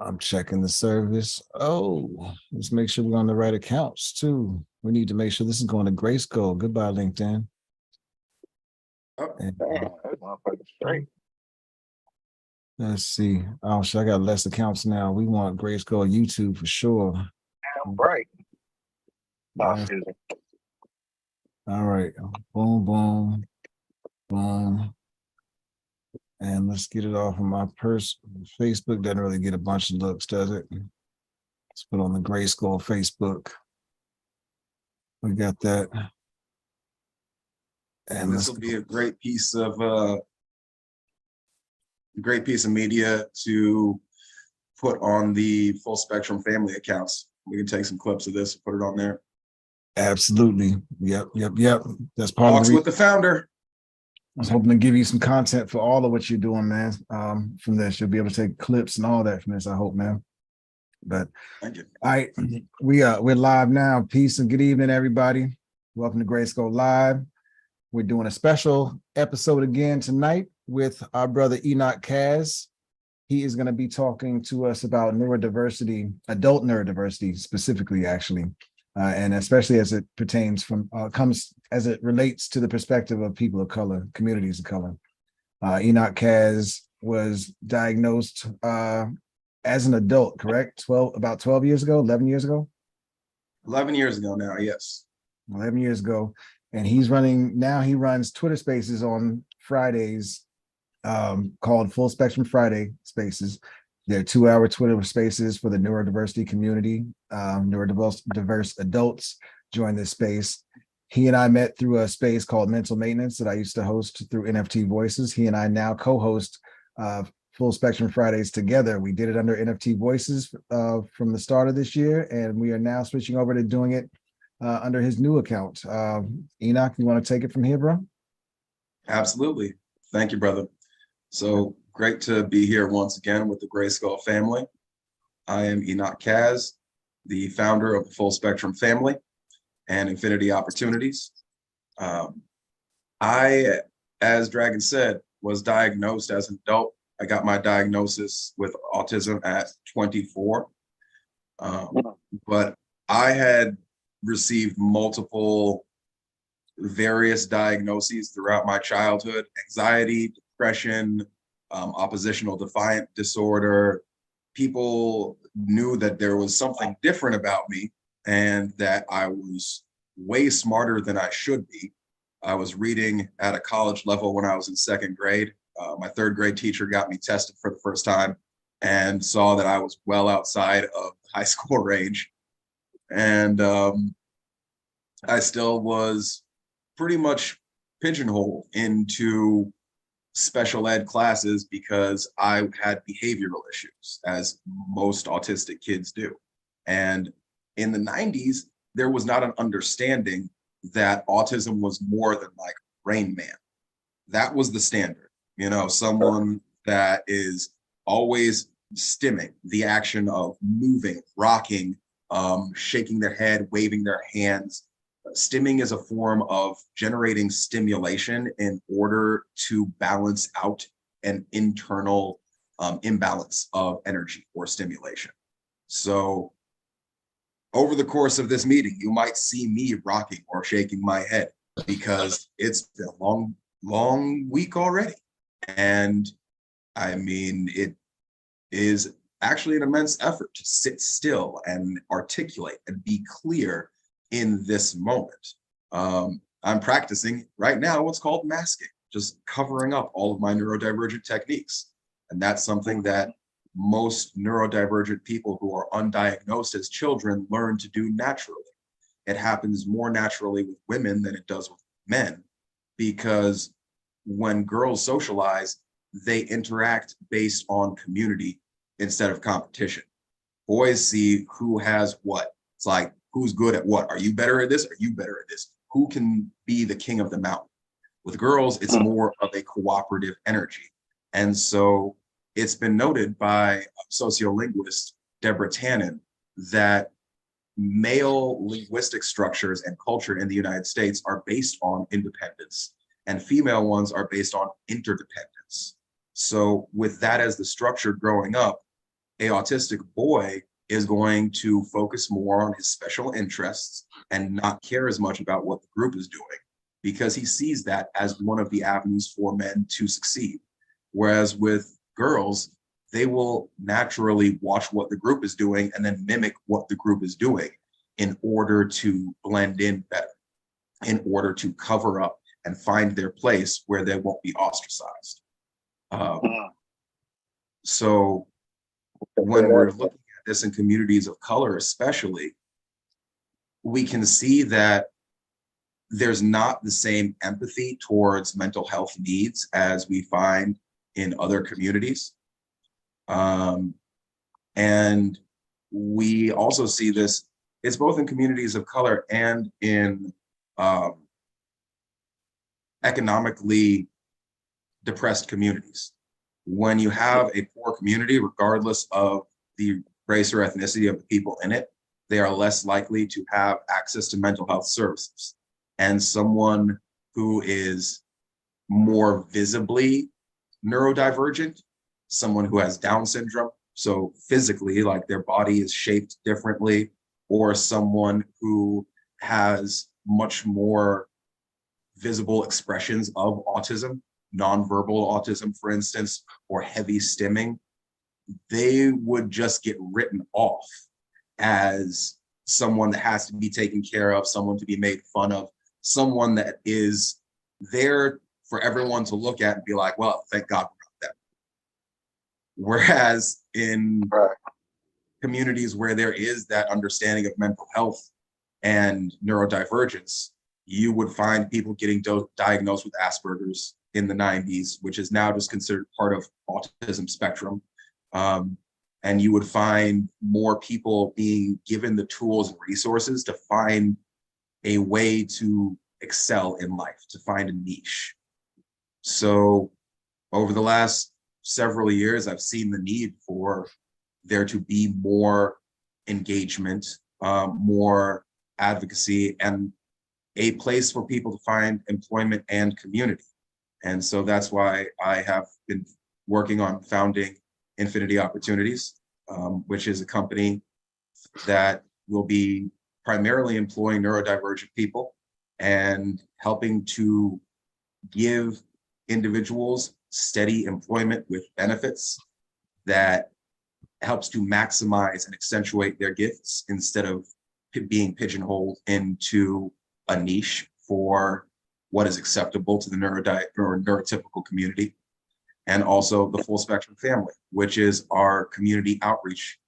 I'm checking the service. Oh, let's make sure we're on the right accounts too. We need to make sure this is going to Grayskull. Goodbye, LinkedIn. Oh, And, that motherfucker's straight. let's see. Oh, shit, I got less accounts now. We want Grayskull YouTube for sure. Damn right. Yes. All right. Boom, boom, boom. And let's get it off of my Facebook. Doesn't really get a bunch of looks, does it? Let's put on the Grayskull Facebook. We got that. And this will be a great piece of media to put on the Full Spectrum family accounts. We can take some clips of this and put it on there. Absolutely. Yep. That's part Talks of with the founder. I was hoping to give you some content for all of what you're doing, man. From this, you'll be able to take clips and all that from this, I hope, man. But thank you. All right, we're live now. Peace and good evening, everybody. Welcome to GRYSKLL Live. We're doing a special episode again tonight with our brother Enoch Kaz. He is going to be talking to us about neurodiversity, adult neurodiversity specifically, actually, and especially as it pertains as it relates to the perspective of people of color, communities of color. Enoch Kaz was diagnosed as an adult, correct? About 12 years ago, 11 years ago? 11 years ago now, yes. 11 years ago. And he runs Twitter Spaces on Fridays, called Full Spectrum Friday Spaces. They're 2-hour Twitter Spaces for the neurodiversity community. Neurodiverse adults join this space. He and I met through a space called Mental Maintenance that I used to host through NFT Voices. He and I now co-host Full Spectrum Fridays together. We did it under NFT Voices from the start of this year, and we are now switching over to doing it under his new account. Enoch, you want to take it from here, bro? Absolutely. Thank you, brother. So great to be here once again with the GRYSKLL family. I am Enoch Kaz, the founder of the Full Spectrum family and Infinity Opportunities. I, as Dragon said, was diagnosed as an adult. I got my diagnosis with autism at 24, but I had received multiple various diagnoses throughout my childhood: anxiety, depression, oppositional defiant disorder. People knew that there was something different about me and that I was way smarter than I should be. I was reading at a college level when I was in 2nd grade. My 3rd grade teacher got me tested for the first time and saw that I was well outside of high school range. And I still was pretty much pigeonholed into special ed classes because I had behavioral issues, as most autistic kids do. And in the 90s, there was not an understanding that autism was more than like Rain Man. That was the standard, someone that is always stimming, the action of moving, rocking, shaking their head, waving their hands. Stimming is a form of generating stimulation in order to balance out an internal imbalance of energy or stimulation. So over the course of this meeting, you might see me rocking or shaking my head because it's been a long week already. And I mean, it is actually an immense effort to sit still and articulate and be clear in this moment. I'm practicing right now what's called masking, just covering up all of my neurodivergent techniques. And that's something that most neurodivergent people who are undiagnosed as children learn to do naturally. It happens more naturally with women than it does with men, because when girls socialize, they interact based on community instead of competition. Boys see who has what. It's like, who's good at what? Are you better at this? Are you better at this? Who can be the king of the mountain? With girls, it's more of a cooperative energy. And so it's been noted by sociolinguist Deborah Tannen that male linguistic structures and culture in the United States are based on independence, and female ones are based on interdependence. So with that as the structure growing up, a autistic boy is going to focus more on his special interests and not care as much about what the group is doing, because he sees that as one of the avenues for men to succeed. Whereas with girls, they will naturally watch what the group is doing and then mimic what the group is doing in order to blend in better, in order to cover up and find their place where they won't be ostracized. So when we're looking at this in communities of color especially, we can see that there's not the same empathy towards mental health needs as we find in other communities. And we also see this, it's both in communities of color and in economically depressed communities. When you have a poor community, regardless of the race or ethnicity of the people in it, they are less likely to have access to mental health services. And someone who is more visibly neurodivergent, someone who has Down syndrome, so physically, like their body is shaped differently, or someone who has much more visible expressions of autism, nonverbal autism, for instance, or heavy stimming, they would just get written off as someone that has to be taken care of, someone to be made fun of, someone that is there for everyone to look at and be like, well, thank God we're not them. Whereas in communities where there is that understanding of mental health and neurodivergence, you would find people getting diagnosed with Asperger's in the 90s, which is now just considered part of autism spectrum. And you would find more people being given the tools and resources to find a way to excel in life, to find a niche. So over the last several years, I've seen the need for there to be more engagement, more advocacy, and a place for people to find employment and community. And so that's why I have been working on founding Infinity Opportunities, which is a company that will be primarily employing neurodivergent people and helping to give individuals steady employment with benefits that helps to maximize and accentuate their gifts instead of being pigeonholed into a niche for what is acceptable to the neurotypical community. And also the Full Spectrum Family, which is our community outreach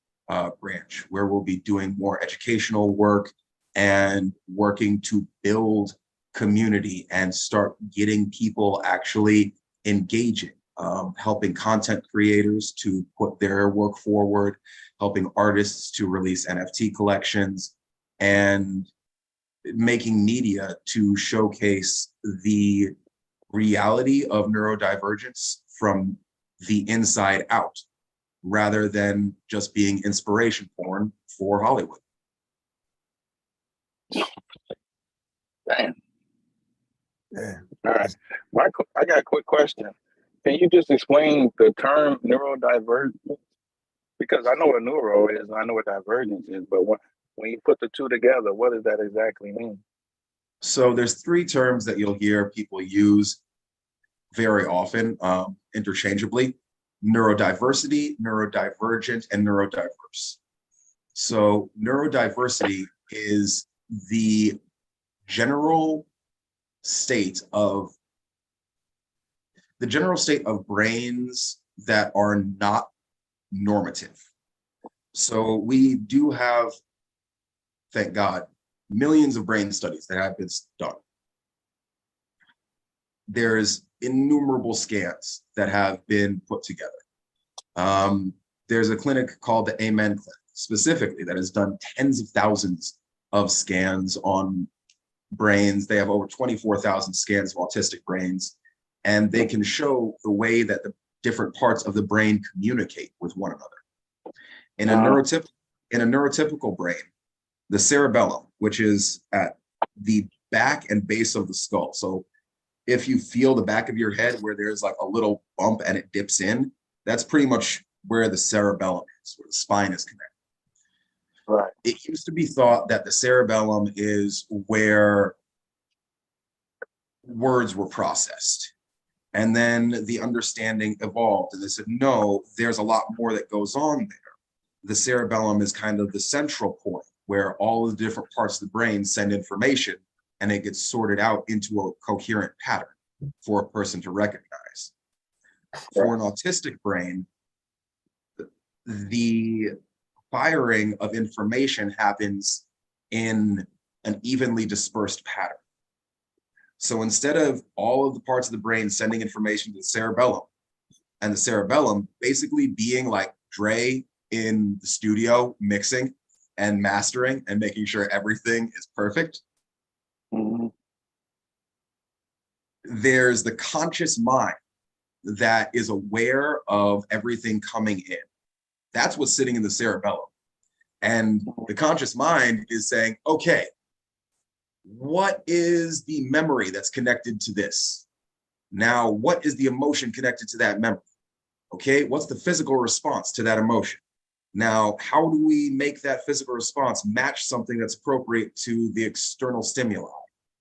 branch, where we'll be doing more educational work and working to build community and start getting people actually engaging, helping content creators to put their work forward, helping artists to release NFT collections, and making media to showcase the reality of neurodivergence from the inside out, rather than just being inspiration porn for Hollywood. Damn. Yeah. All right. I got a quick question. Can you just explain the term neurodivergent? Because I know what neuro is, and I know what divergence is, but when you put the two together, what does that exactly mean? So there's three terms that you'll hear people use very often, interchangeably: neurodiversity, neurodivergent, and neurodiverse. So neurodiversity is the general state of brains that are not normative. So we do have, thank God, millions of brain studies that have been done. There's innumerable scans that have been put together. There's a clinic called the Amen Clinic, specifically, that has done tens of thousands of scans on brains. They have over 24,000 scans of autistic brains, and they can show the way that the different parts of the brain communicate with one another. In a neurotypical brain, the cerebellum, which is at the back and base of the skull. So if you feel the back of your head where there's like a little bump and it dips in, that's pretty much where the cerebellum is, where the spine is connected. Right. It used to be thought that the cerebellum is where words were processed. And then the understanding evolved, and they said, no, there's a lot more that goes on there. The cerebellum is kind of the central point where all the different parts of the brain send information, and it gets sorted out into a coherent pattern for a person to recognize. For an autistic brain, the firing of information happens in an evenly dispersed pattern. So instead of all of the parts of the brain sending information to the cerebellum, and the cerebellum basically being like Dre in the studio mixing and mastering and making sure everything is perfect, there's the conscious mind that is aware of everything coming in. That's what's sitting in the cerebellum. And the conscious mind is saying, okay, what is the memory that's connected to this? Now, what is the emotion connected to that memory? Okay, what's the physical response to that emotion? Now, how do we make that physical response match something that's appropriate to the external stimuli?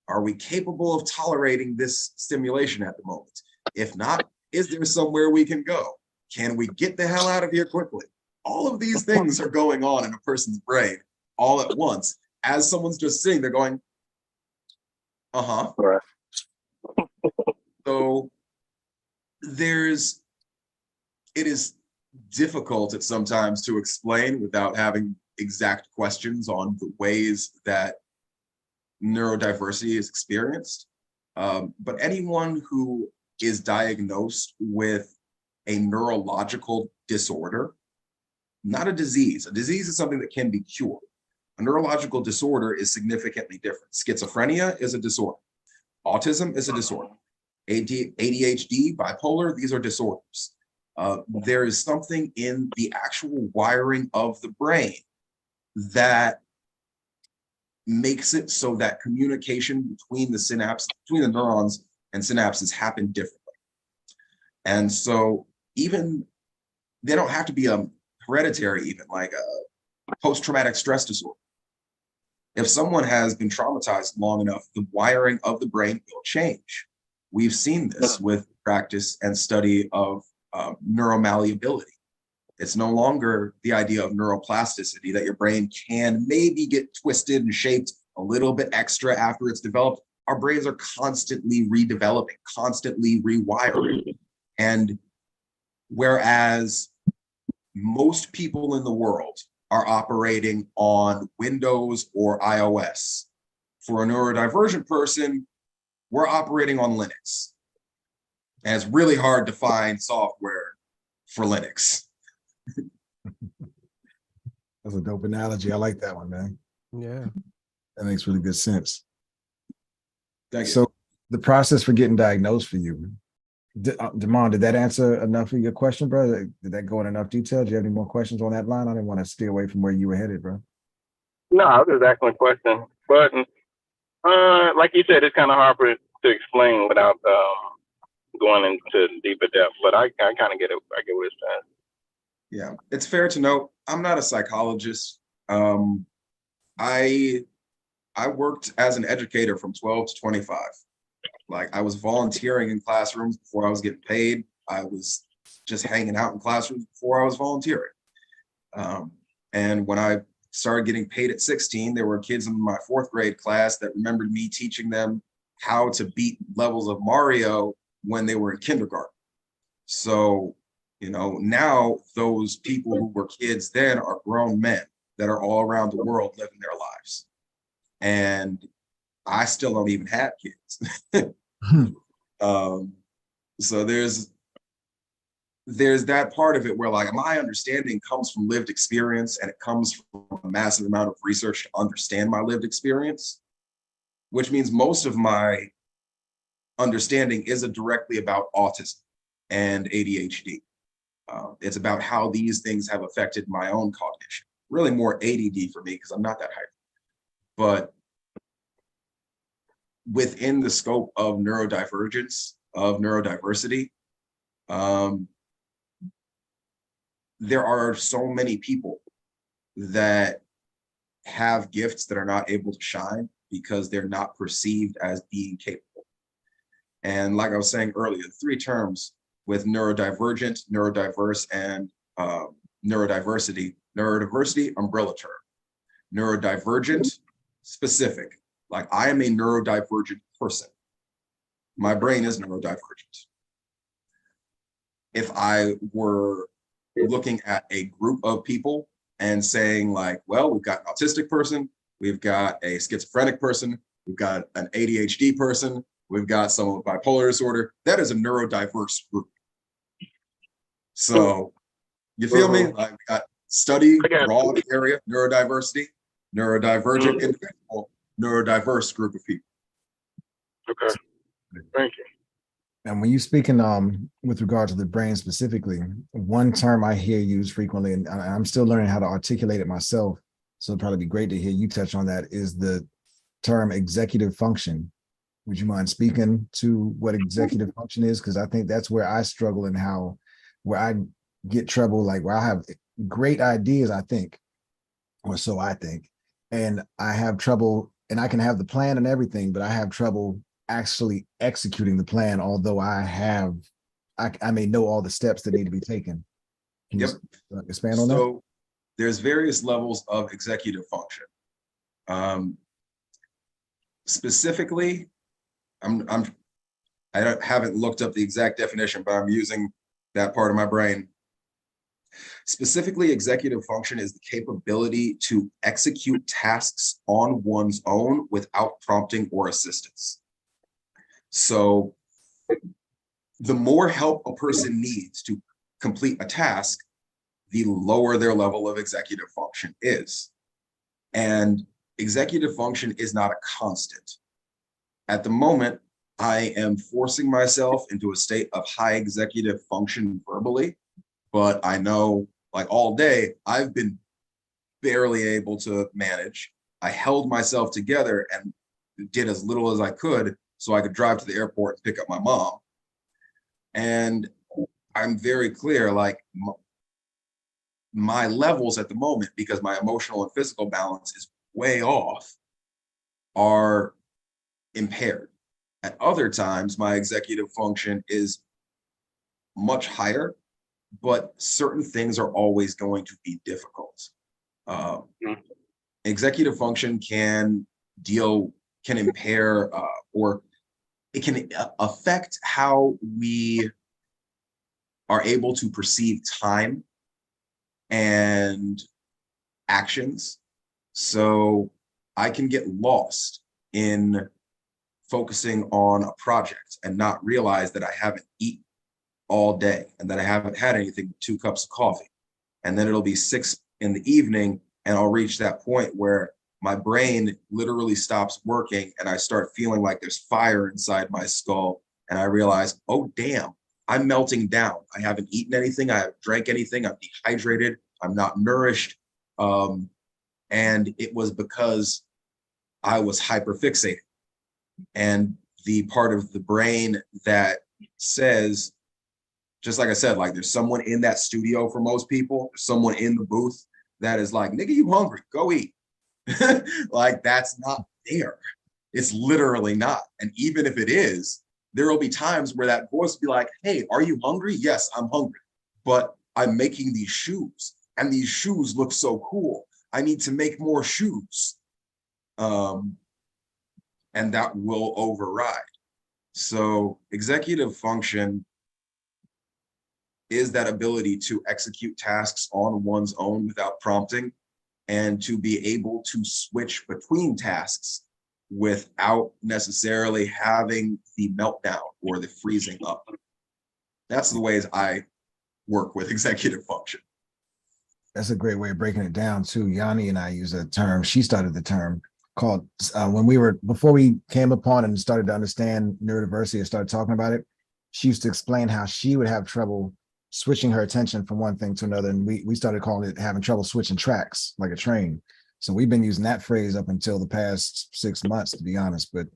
Are we capable of tolerating this stimulation at the moment? If not, is there somewhere we can go? Can we get the hell out of here quickly? All of these things are going on in a person's brain all at once. As someone's just sitting there going, uh-huh. Right. So it is difficult at sometimes to explain without having exact questions on the ways that neurodiversity is experienced. But anyone who is diagnosed with a neurological disorder, not a disease. A disease is something that can be cured. A neurological disorder is significantly different. Schizophrenia is a disorder. Autism is a disorder. ADHD, bipolar, these are disorders. There is something in the actual wiring of the brain that makes it so that communication between the neurons and synapses happen differently. And so even, they don't have to be hereditary, even like a post-traumatic stress disorder. If someone has been traumatized long enough, the wiring of the brain will change. We've seen this with practice and study of neuromalleability. It's no longer the idea of neuroplasticity, that your brain can maybe get twisted and shaped a little bit extra after it's developed. Our brains are constantly redeveloping, constantly rewiring. And whereas most people in the world are operating on Windows or iOS, for a neurodivergent person, we're operating on Linux. And it's really hard to find software for Linux. That's a dope analogy. I like that one, man. Yeah. That makes really good sense. Thank you. So the process for getting diagnosed for you, Damon, did that answer enough of your question, bro? Did that go in enough detail? Do you have any more questions on that line? I didn't want to steer away from where you were headed, bro. No, I was just asking a question. But like you said, it's kind of hard to explain without going into deeper depth. But I kind of get it. I get what it's saying. Yeah, it's fair to note, I'm not a psychologist. I worked as an educator from 12 to 25. Like, I was volunteering in classrooms before I was getting paid. I was just hanging out in classrooms before I was volunteering. And when I started getting paid at 16, there were kids in my 4th grade class that remembered me teaching them how to beat levels of Mario when they were in kindergarten. So, you know, now those people who were kids then are grown men that are all around the world living their lives. And I still don't even have kids. So there's that part of it where, like, my understanding comes from lived experience, and it comes from a massive amount of research to understand my lived experience, which means most of my understanding isn't directly about autism and ADHD. It's about how these things have affected my own cognition. Really more ADD for me because I'm not that hyper. But within the scope of neurodivergence, of neurodiversity, there are so many people that have gifts that are not able to shine because they're not perceived as being capable. And like I was saying earlier, 3 terms with neurodivergent, neurodiverse, and neurodiversity. Neurodiversity, umbrella term. Neurodivergent, specific. Like, I am a neurodivergent person. My brain is neurodivergent. If I were looking at a group of people and saying like, well, we've got an autistic person, we've got a schizophrenic person, we've got an ADHD person, we've got someone with bipolar disorder, that is a neurodiverse group. So you feel me? Like, we got study broad area, neurodiversity, neurodivergent individual, neurodiverse group of people. Okay, thank you. And when you're speaking with regard to the brain specifically, one term I hear used frequently, and I'm still learning how to articulate it myself, so it'd probably be great to hear you touch on that, is the term executive function. Would you mind speaking to what executive function is? Because I think that's where I struggle and where I get trouble, like where I have great ideas, I think, or so I think, and I have trouble, and I can have the plan and everything, but I have trouble actually executing the plan, although I may know all the steps that need to be taken. Can you expand on that? So there's various levels of executive function. Specifically, I haven't looked up the exact definition, but I'm using that part of my brain. Specifically, executive function is the capability to execute tasks on one's own without prompting or assistance. So the more help a person needs to complete a task, the lower their level of executive function is. And executive function is not a constant. At the moment, I am forcing myself into a state of high executive function verbally, but I know, like, all day, I've been barely able to manage. I held myself together and did as little as I could so I could drive to the airport and pick up my mom. And I'm very clear, like, my levels at the moment, because my emotional and physical balance is way off, are impaired. At other times, my executive function is much higher, but certain things are always going to be difficult. Executive function can impair or it can affect how we are able to perceive time and actions. So I can get lost in focusing on a project and not realize that I haven't eaten all day and that I haven't had anything but 2 cups of coffee. And then it'll be 6 in the evening and I'll reach that point where my brain literally stops working and I start feeling like there's fire inside my skull. And I realize, oh, damn, I'm melting down. I haven't eaten anything. I haven't drank anything. I'm dehydrated. I'm not nourished. And it was because I was hyperfixated. And the part of the brain that says, just like I said, like, there's someone in that studio for most people, there's someone in the booth that is like, nigga, you hungry, go eat. Like, that's not there. It's literally not. And even if it is, there will be times where that voice will be like, hey, are you hungry? Yes, I'm hungry, but I'm making these shoes and these shoes look so cool. I need to make more shoes. And that will override. So executive function is that ability to execute tasks on one's own without prompting and to be able to switch between tasks without necessarily having the meltdown or the freezing up. That's the ways I work with executive function. That's a great way of breaking it down too. Yanni and I use a term. She started the term called before we came upon and started to understand neurodiversity and started talking about it. She used to explain how she would have trouble switching her attention from one thing to another. And we started calling it having trouble switching tracks like a train. So we've been using that phrase up until the past 6 months, to be honest, but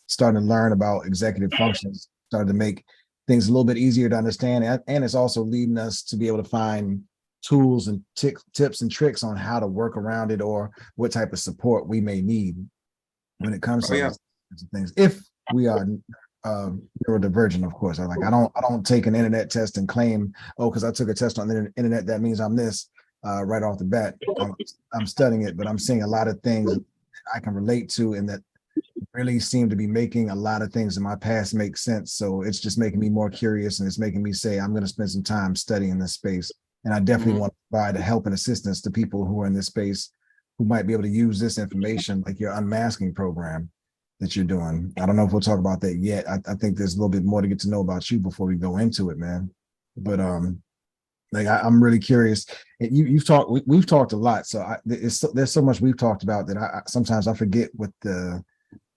starting to learn about executive functions, started to make things a little bit easier to understand. And it's also leading us to be able to find tools and tips and tricks on how to work around it, or what type of support we may need when it comes to yeah. these things. If we are neurodivergent, of course. I don't take an internet test and claim, oh, because I took a test on the internet, that means I'm this right off the bat. I'm studying it, but I'm seeing a lot of things I can relate to, and that really seem to be making a lot of things in my past make sense. So it's just making me more curious, and it's making me say, I'm going to spend some time studying this space. And I definitely want to provide help and assistance to people who are in this space who might be able to use this information, like your unmasking program that you're doing. I don't know if we'll talk about that yet. I think there's a little bit more to get to know about you before we go into it, man. But like I'm really curious. We've talked a lot, so there's so much we've talked about that I sometimes I forget what the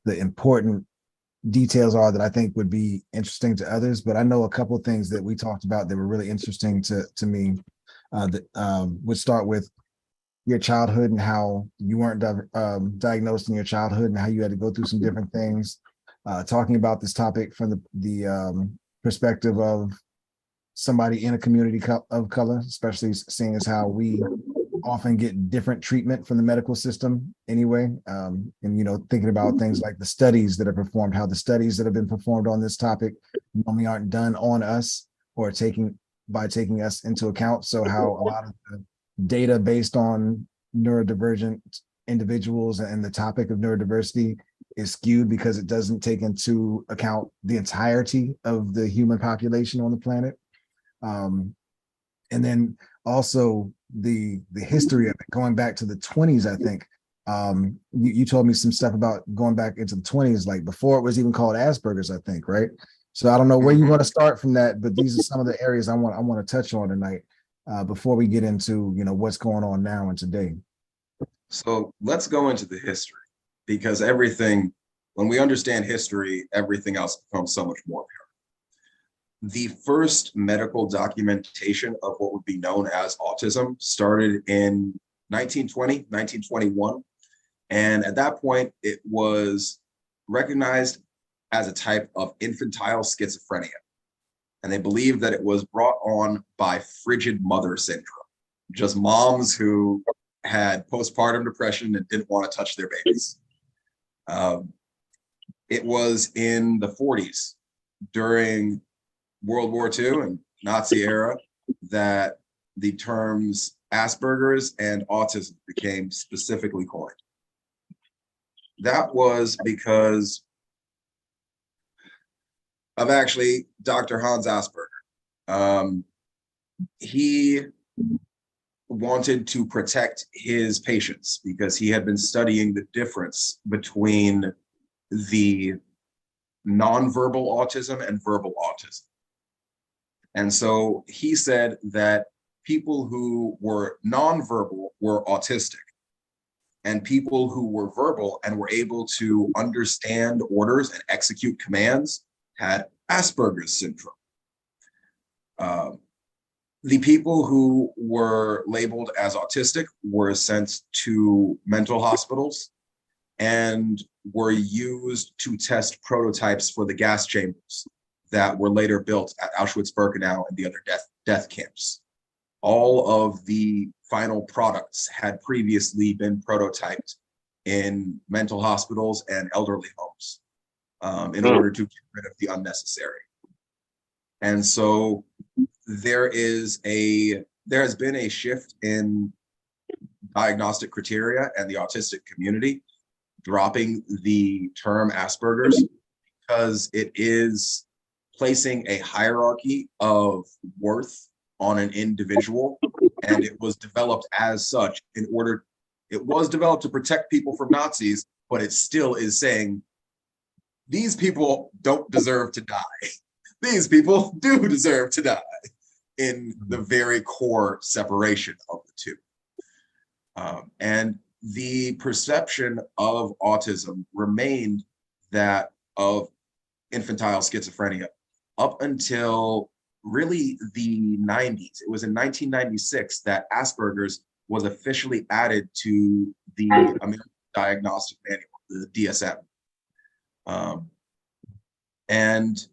important details are that I think would be interesting to others. But I know a couple of things that we talked about that were really interesting to me. That would start with your childhood and how you weren't diagnosed in your childhood, and how you had to go through some different things. Talking about this topic from the perspective of somebody in a community of color, especially seeing as how we often get different treatment from the medical system anyway. And, thinking about things like the studies that are performed, how the studies that have been performed on this topic normally aren't done on us or taking us into account. So how a lot of the data based on neurodivergent individuals and the topic of neurodiversity is skewed because it doesn't take into account the entirety of the human population on the planet. And then also the history of it, going back to the 20s, I think. You told me some stuff about going back into the 20s, like before it was even called Asperger's, I think, right? So I don't know where you want to start from that, but these are some of the areas I want to touch on tonight before we get into what's going on now and today. So let's go into the history, because when we understand history, everything else becomes so much more apparent. The first medical documentation of what would be known as autism started in 1920, 1921. And at that point, it was recognized as a type of infantile schizophrenia. And they believed that it was brought on by frigid mother syndrome, just moms who had postpartum depression and didn't want to touch their babies. It was in the 40s, during World War II and Nazi era, that the terms Asperger's and autism became specifically coined. That was because of actually Dr. Hans Asperger. He wanted to protect his patients because he had been studying the difference between the nonverbal autism and verbal autism. And so he said that people who were nonverbal were autistic, and people who were verbal and were able to understand orders and execute commands had Asperger's syndrome. The people who were labeled as autistic were sent to mental hospitals and were used to test prototypes for the gas chambers that were later built at Auschwitz-Birkenau and the other death camps. All of the final products had previously been prototyped in mental hospitals and elderly homes in order to get rid of the unnecessary. And so there has been a shift in diagnostic criteria and the autistic community dropping the term Asperger's, because it is placing a hierarchy of worth on an individual, and it was developed as such it was developed to protect people from Nazis, but it still is saying these people don't deserve to die. These people do deserve to die, in the very core separation of the two. And the perception of autism remained that of infantile schizophrenia up until really the 90s. It was in 1996 that Asperger's was officially added to the American Diagnostic Manual, the DSM. And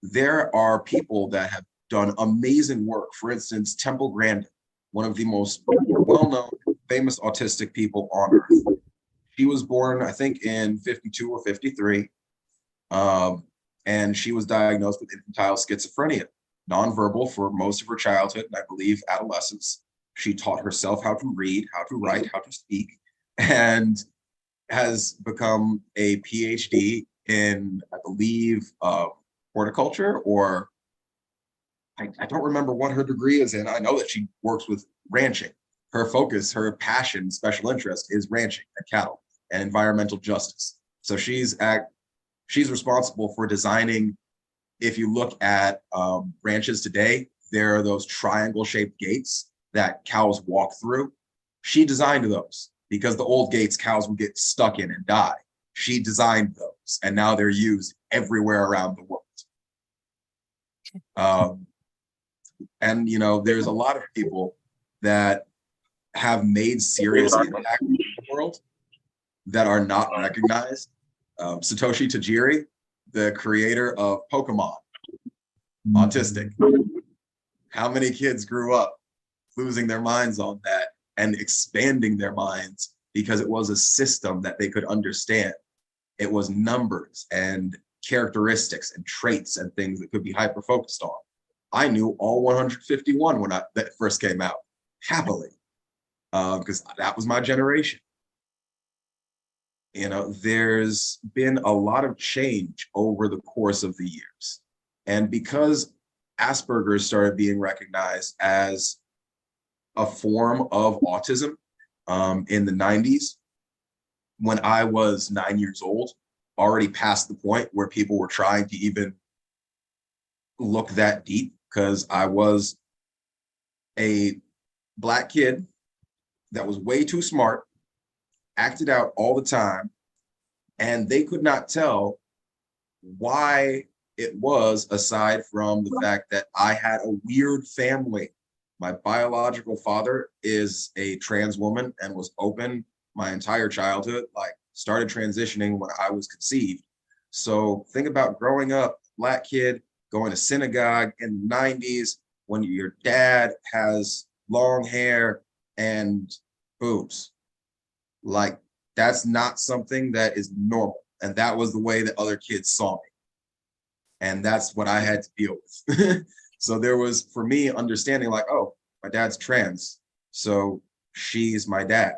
there are people that have done amazing work. For instance, Temple Grandin, one of the most well-known, famous autistic people on earth. She was born, I think, in 52 or 53. And she was diagnosed with infantile schizophrenia, nonverbal for most of her childhood, and I believe adolescence. She taught herself how to read, how to write, how to speak, and has become a PhD in, I believe, horticulture, or I don't remember what her degree is in. I know that she works with ranching. Her focus, her passion, special interest is ranching and cattle and environmental justice. So she's responsible for designing. If you look at ranches today, there are those triangle-shaped gates that cows walk through. She designed those because the old gates cows would get stuck in and die. She designed those, and now they're used everywhere around the world. And you know, there's a lot of people that have made serious impact in the world that are not recognized. Satoshi Tajiri, the creator of Pokemon, autistic. How many kids grew up losing their minds on that and expanding their minds because it was a system that they could understand? It was numbers and characteristics and traits and things that could be hyper-focused on. I knew all 151 when that first came out, happily, because that was my generation. You know, there's been a lot of change over the course of the years. And because Asperger's started being recognized as a form of autism in the 90s, when I was 9 years old, already past the point where people were trying to even look that deep, because I was a Black kid that was way too smart, acted out all the time, and they could not tell why it was, aside from the fact that I had a weird family. My biological father is a trans woman and was open my entire childhood, like started transitioning when I was conceived. So think about growing up, Black kid, going to synagogue in the 90s when your dad has long hair and boobs. Like, that's not something that is normal. And that was the way that other kids saw me. And that's what I had to deal with. So there was, for me, understanding like, oh, my dad's trans, so she's my dad.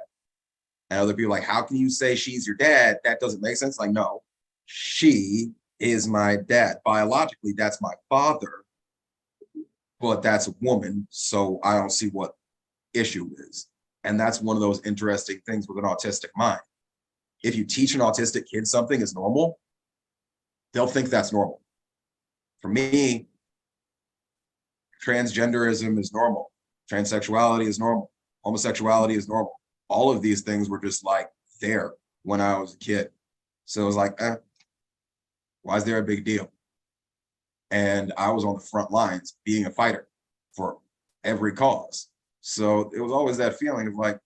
And other people like, how can you say she's your dad? That doesn't make sense. Like, no, she is my dad. Biologically, that's my father, but that's a woman, so I don't see what issue is. And that's one of those interesting things with an autistic mind. If you teach an autistic kid something is normal, they'll think that's normal. For me, transgenderism is normal. Transsexuality is normal. Homosexuality is normal. All of these things were just like there when I was a kid. So it was like, why is there a big deal? And I was on the front lines being a fighter for every cause. So it was always that feeling of like,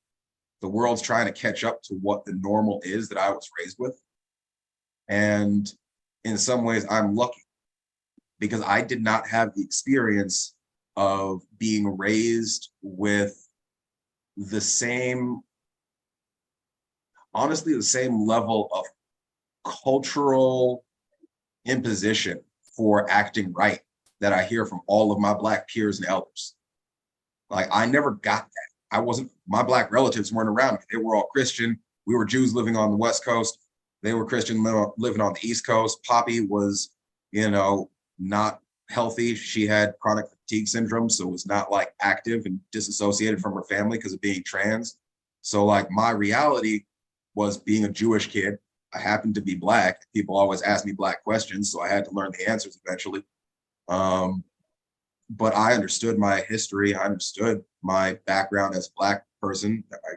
the world's trying to catch up to what the normal is that I was raised with. And in some ways, I'm lucky because I did not have the experience of being raised with the same, honestly, the same level of cultural imposition for acting right that I hear from all of my Black peers and elders. Like, I never got that. My Black relatives weren't around me. They were all Christian. We were Jews living on the West Coast. They were Christian living on the East Coast. Poppy was, you know, not healthy. She had chronic fatigue syndrome, so was not like active and disassociated from her family because of being trans. So like my reality was being a Jewish kid. I happened to be Black. People always ask me Black questions, so I had to learn the answers eventually. But I understood my history. I understood my background as a Black person, that my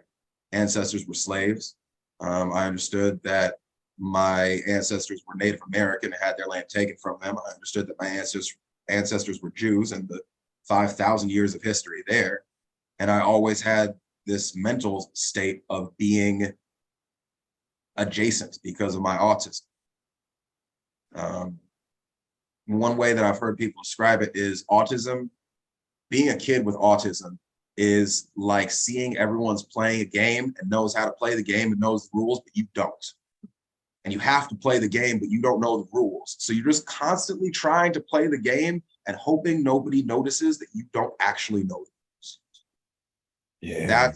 ancestors were slaves. I understood that my ancestors were Native American and had their land taken from them. I understood that my ancestors were Jews and the 5,000 years of history there. And I always had this mental state of being adjacent because of my autism. One way that I've heard people describe it is autism, being a kid with autism is like seeing everyone's playing a game and knows how to play the game and knows the rules, but you don't. And you have to play the game, but you don't know the rules. So you're just constantly trying to play the game and hoping nobody notices that you don't actually know the rules. Yeah.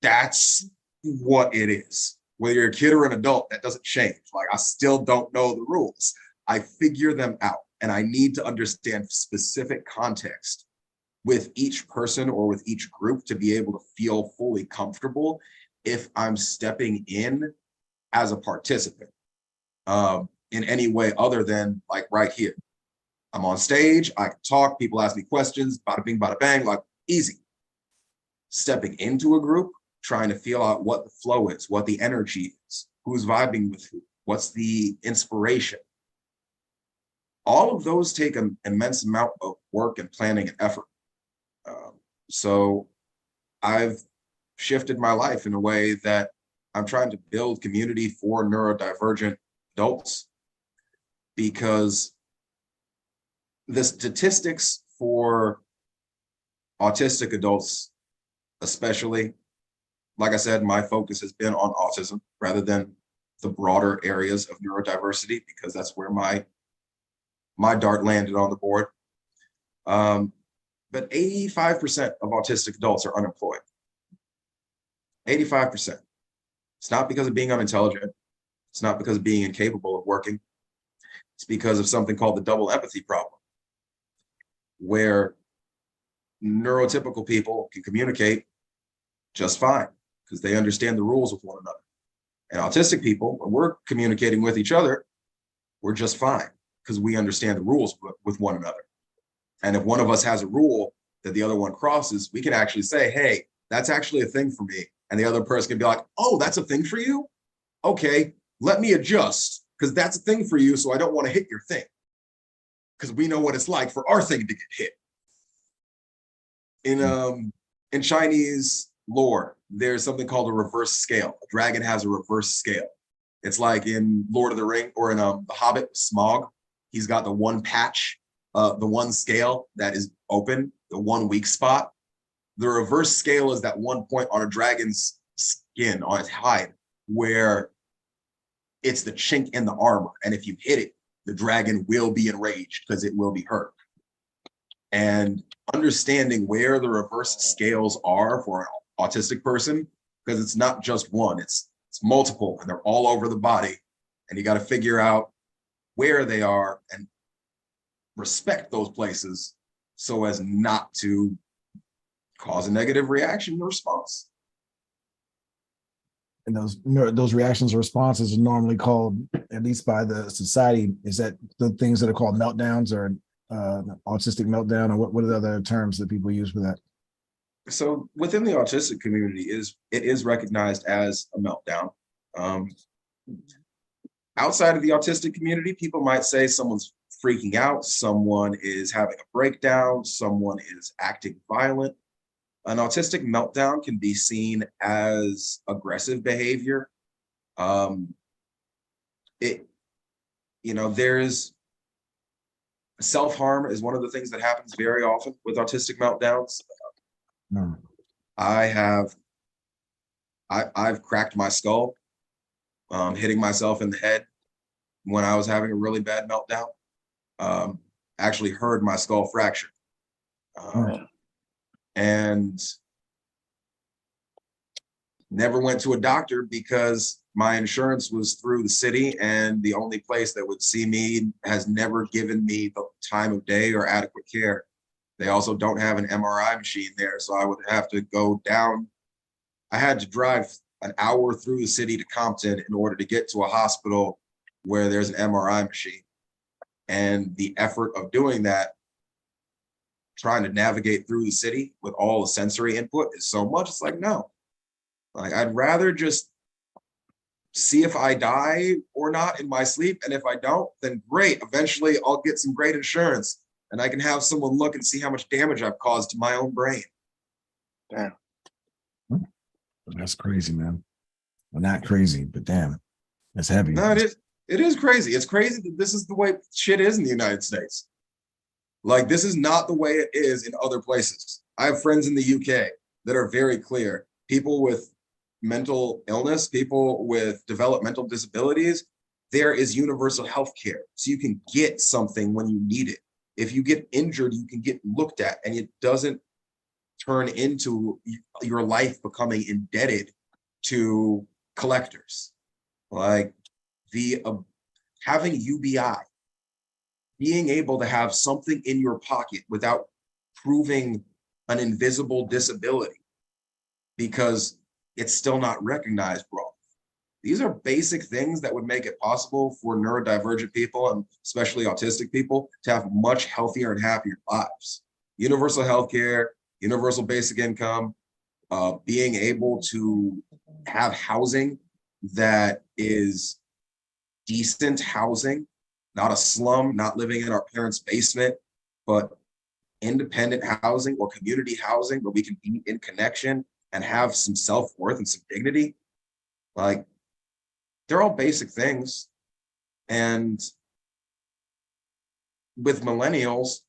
That's what it is. Whether you're a kid or an adult, that doesn't change. Like, I still don't know the rules. I figure them out, and I need to understand specific context with each person or with each group to be able to feel fully comfortable if I'm stepping in as a participant in any way other than like right here. I'm on stage, I can talk, people ask me questions, bada bing, bada bang, like easy. Stepping into a group, trying to feel out what the flow is, what the energy is, who's vibing with who, what's the inspiration. All of those take an immense amount of work and planning and effort. So I've shifted my life in a way that I'm trying to build community for neurodivergent adults, because the statistics for autistic adults, especially, like I said, my focus has been on autism rather than the broader areas of neurodiversity, because that's where my dart landed on the board. But 85% of autistic adults are unemployed. 85%. It's not because of being unintelligent. It's not because of being incapable of working. It's because of something called the double empathy problem, where neurotypical people can communicate just fine because they understand the rules with one another. And autistic people, when we're communicating with each other, we're just fine because we understand the rules with one another. And if one of us has a rule that the other one crosses, we can actually say, hey, that's actually a thing for me. And the other person can be like, oh, that's a thing for you? Okay, let me adjust because that's a thing for you. So I don't want to hit your thing, because we know what it's like for our thing to get hit. In Chinese lore, there's something called a reverse scale. A dragon has a reverse scale. It's like in Lord of the Ring or in The Hobbit, Smaug. He's got the one patch, the one scale that is open, the one weak spot. The reverse scale is that one point on a dragon's skin, on its hide, where it's the chink in the armor. And if you hit it, the dragon will be enraged because it will be hurt. And understanding where the reverse scales are for an autistic person, because it's not just one, it's multiple, and they're all over the body. And you got to figure out where they are and respect those places so as not to cause a negative reaction or response. And those reactions or responses are normally called, at least by the society, is that the things that are called meltdowns or autistic meltdown, or what are the other terms that people use for that? So within the autistic community, it is recognized as a meltdown. Outside of the autistic community, people might say someone's freaking out, someone is having a breakdown, someone is acting violent. An autistic meltdown can be seen as aggressive behavior. There's self-harm is one of the things that happens very often with autistic meltdowns. No. I've cracked my skull, hitting myself in the head when I was having a really bad meltdown. Actually heard my skull fracture. And never went to a doctor because my insurance was through the city, and the only place that would see me has never given me the time of day or adequate care. They also don't have an MRI machine there, so I would have to go down. I had to drive an hour through the city to Compton in order to get to a hospital where there's an MRI machine. And the effort of doing that, trying to navigate through the city with all the sensory input, is so much. It's like, no, like I'd rather just see if I die or not in my sleep. And if I don't, then great. Eventually I'll get some great insurance and I can have someone look and see how much damage I've caused to my own brain. Damn. That's crazy, man. Well, not crazy, but damn, that's heavy. No, it is crazy. It's crazy that this is the way shit is in the United States. Like, this is not the way it is in other places. I have friends in the UK that are very clear. People with mental illness, people with developmental disabilities, there is universal health care. So you can get something when you need it. If you get injured, you can get looked at, and it doesn't turn into your life becoming indebted to collectors. Like the having UBI, being able to have something in your pocket without proving an invisible disability because it's still not recognized, bro. These are basic things that would make it possible for neurodivergent people, and especially autistic people, to have much healthier and happier lives. Universal healthcare, universal basic income, being able to have housing that is decent housing, not a slum, not living in our parents' basement, but independent housing or community housing where we can be in connection and have some self-worth and some dignity. Like, they're all basic things. And with millennials,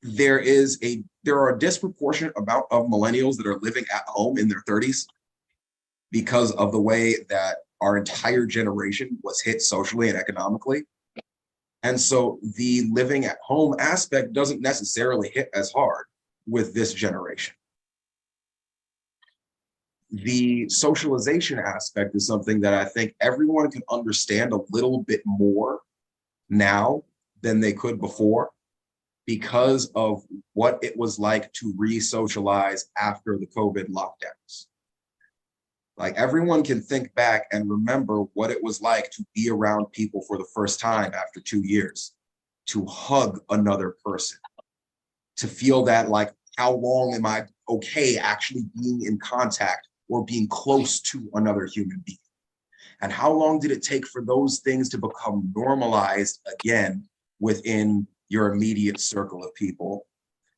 there are a disproportionate amount of millennials that are living at home in their 30s because of the way that our entire generation was hit socially and economically. And so the living at home aspect doesn't necessarily hit as hard with this generation. The socialization aspect is something that I think everyone can understand a little bit more now than they could before, because of what it was like to re-socialize after the COVID lockdowns. Like, everyone can think back and remember what it was like to be around people for the first time after 2 years, to hug another person, to feel that, like, how long am I okay actually being in contact or being close to another human being? And how long did it take for those things to become normalized again within your immediate circle of people?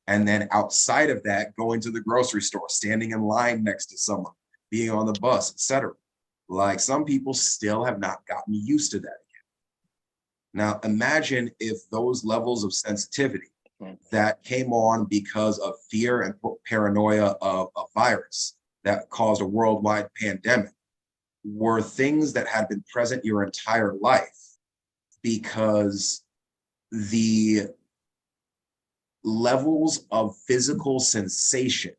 And then outside of that, going to the grocery store, standing in line next to someone, being on the bus, etc. Like, some people still have not gotten used to that again. Now, imagine if those levels of sensitivity that came on because of fear and paranoia of a virus that caused a worldwide pandemic were things that had been present your entire life, because the levels of physical sensation,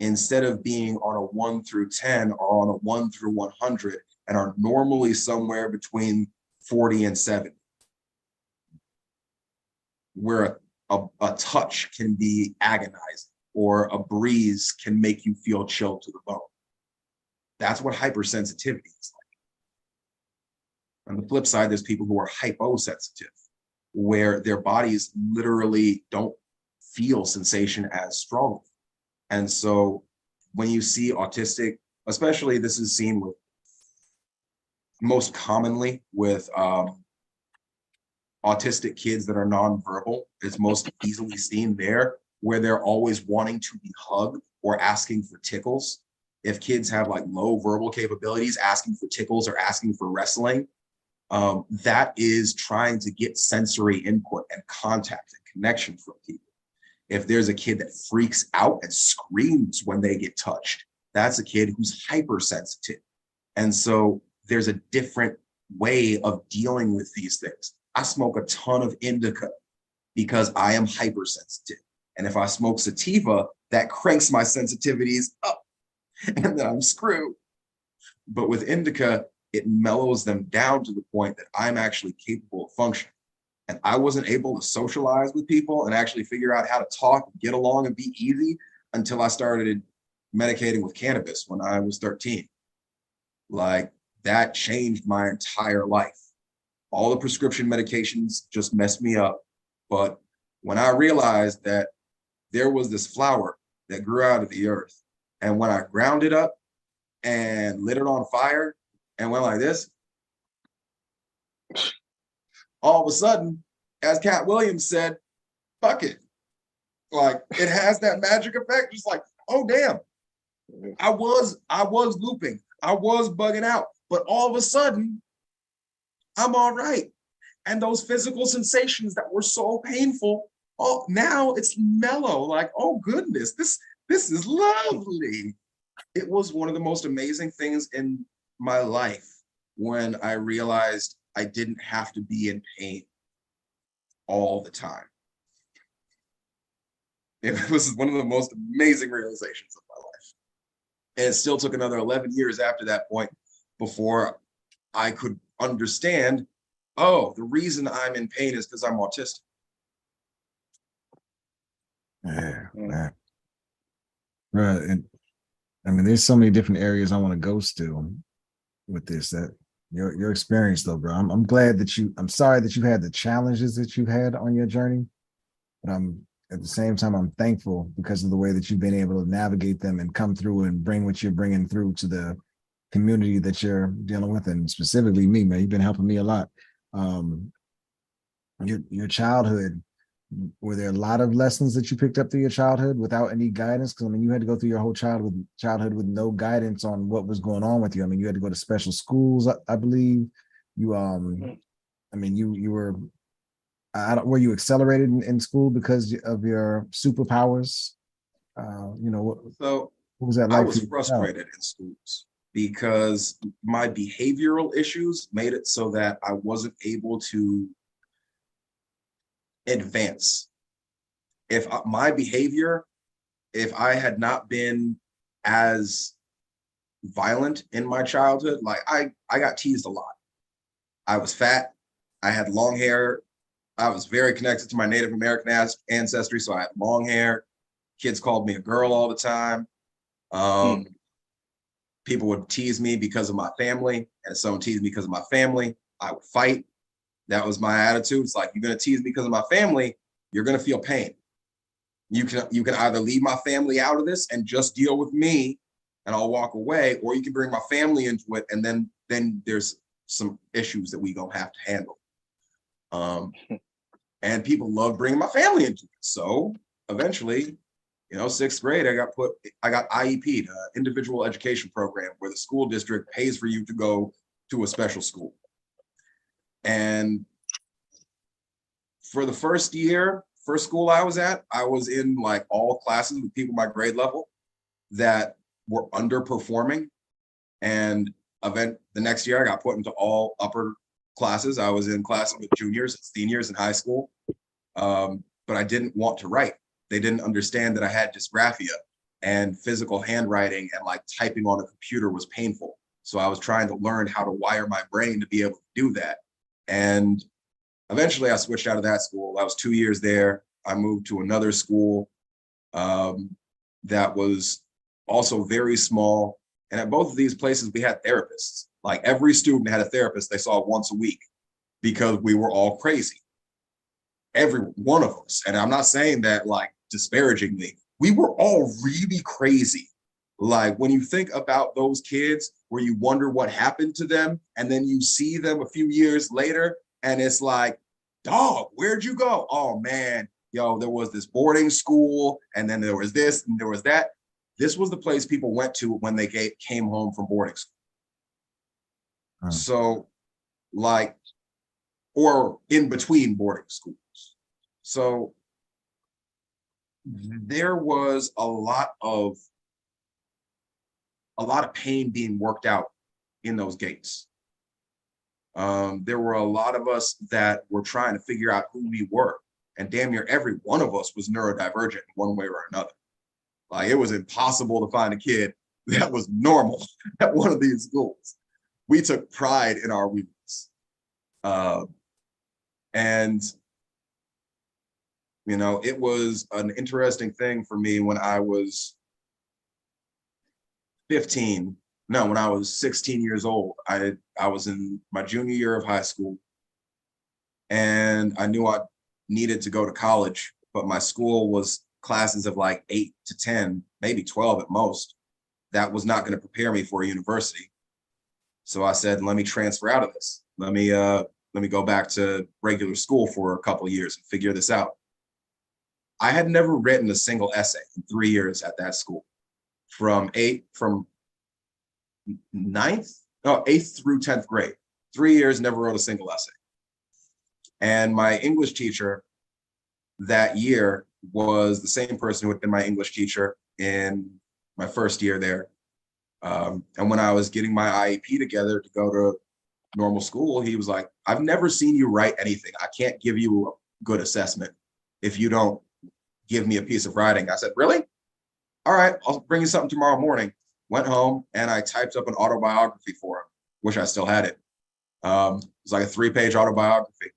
instead of being on a 1 through 10, are on a 1 through 100 and are normally somewhere between 40 and 70, where a touch can be agonizing or a breeze can make you feel chilled to the bone. That's what hypersensitivity is like. On the flip side, there's people who are hyposensitive, where their bodies literally don't feel sensation as strongly. And so when you see autistic, especially this is seen with most commonly with autistic kids that are nonverbal, it's most easily seen there, where they're always wanting to be hugged or asking for tickles. If kids have like low verbal capabilities, asking for tickles or asking for wrestling, that is trying to get sensory input and contact and connection from people. If there's a kid that freaks out and screams when they get touched, that's a kid who's hypersensitive. And so there's a different way of dealing with these things. I smoke a ton of indica because I am hypersensitive. And if I smoke sativa, that cranks my sensitivities up and then I'm screwed. But with indica, it mellows them down to the point that I'm actually capable of functioning. And I wasn't able to socialize with people and actually figure out how to talk, get along, and be easy until I started medicating with cannabis when I was 13. Like, that changed my entire life. All the prescription medications just messed me up. But when I realized that there was this flower that grew out of the earth, and when I ground it up and lit it on fire and went like this, all of a sudden, as Cat Williams said, fuck it. Like, it has that magic effect. Just like, oh damn, I was looping, I was bugging out, but all of a sudden, I'm all right. And those physical sensations that were so painful Oh, now it's mellow. Like, oh goodness, this is lovely. It was one of the most amazing things in my life when I realized I didn't have to be in pain all the time. It was one of the most amazing realizations of my life. And it still took another 11 years after that point before I could understand, oh, the reason I'm in pain is because I'm autistic. Yeah, man. Right. And I mean, there's so many different areas I want to go still with this. That your experience though, bro. I'm glad that I'm sorry that you had the challenges that you had on your journey, but I'm at the same time I'm thankful because of the way that you've been able to navigate them and come through and bring what you're bringing through to the community that you're dealing with, and specifically me, man. You've been helping me a lot. Your childhood, were there a lot of lessons that you picked up through your childhood without any guidance? Because I mean, you had to go through your whole childhood with no guidance on what was going on with you. I mean, you had to go to special schools, I believe. You I mean, you were were you accelerated in school because of your superpowers? You know, So what was that I like was for you? frustrated in schools because my behavioral issues made it so that I wasn't able to advance. If my behavior, if I had not been as violent in my childhood, like I got teased a lot. I was fat, I had long hair, I was very connected to my Native American ancestry, so I had long hair. Kids called me a girl all the time. People would tease me because of my family, and if someone teased me because of my family, I would fight. That was my attitude. It's like, you're gonna tease me because of my family, you're gonna feel pain. You can either leave my family out of this and just deal with me and I'll walk away, or you can bring my family into it, and then there's some issues that we gonna have to handle. And people love bringing my family into it. So eventually, you know, 6th grade, I got IEP, individual education program, where the school district pays for you to go to a special school. And for the first school I was at, I was in like all classes with people my grade level that were underperforming. And the next year I got put into all upper classes. I was in classes with juniors and seniors in high school. But I didn't want to write. They didn't understand that I had dysgraphia, and physical handwriting and like typing on a computer was painful. So I was trying to learn how to wire my brain to be able to do that. And eventually I switched out of that school. I was 2 years there. I moved to another school that was also very small. And at both of these places, we had therapists. Like every student had a therapist they saw once a week because we were all crazy. Every one of us. And I'm not saying that like disparagingly. We were all really crazy. Like when you think about those kids where you wonder what happened to them, and then you see them a few years later and it's like, dog, where'd you go? Oh man, yo, there was this boarding school, and then there was this and there was that. This was the place people went to when they came home from boarding school. So like, or in between boarding schools. So there was a lot of pain being worked out in those gates. There were a lot of us that were trying to figure out who we were, and damn near every one of us was neurodivergent in one way or another. Like it was impossible to find a kid that was normal at one of these schools. We took pride in our weakness. And you know, it was an interesting thing for me when I was 15. No, when I was 16 years old. I was in my junior year of high school, and I knew I needed to go to college, but my school was classes of like 8 to 10, maybe 12 at most. That was not going to prepare me for a university. So I said, let me transfer out of this. Let me go back to regular school for a couple of years and figure this out. I had never written a single essay in 3 years at that school. From 8th through 10th grade. 3 years, never wrote a single essay. And my English teacher that year was the same person who had been my English teacher in my first year there. And when I was getting my IEP together to go to normal school, he was like, I've never seen you write anything. I can't give you a good assessment if you don't give me a piece of writing. I said, really? All right, I'll bring you something tomorrow morning. Went home and I typed up an autobiography for him. Wish I still had it. It was like a 3-page autobiography.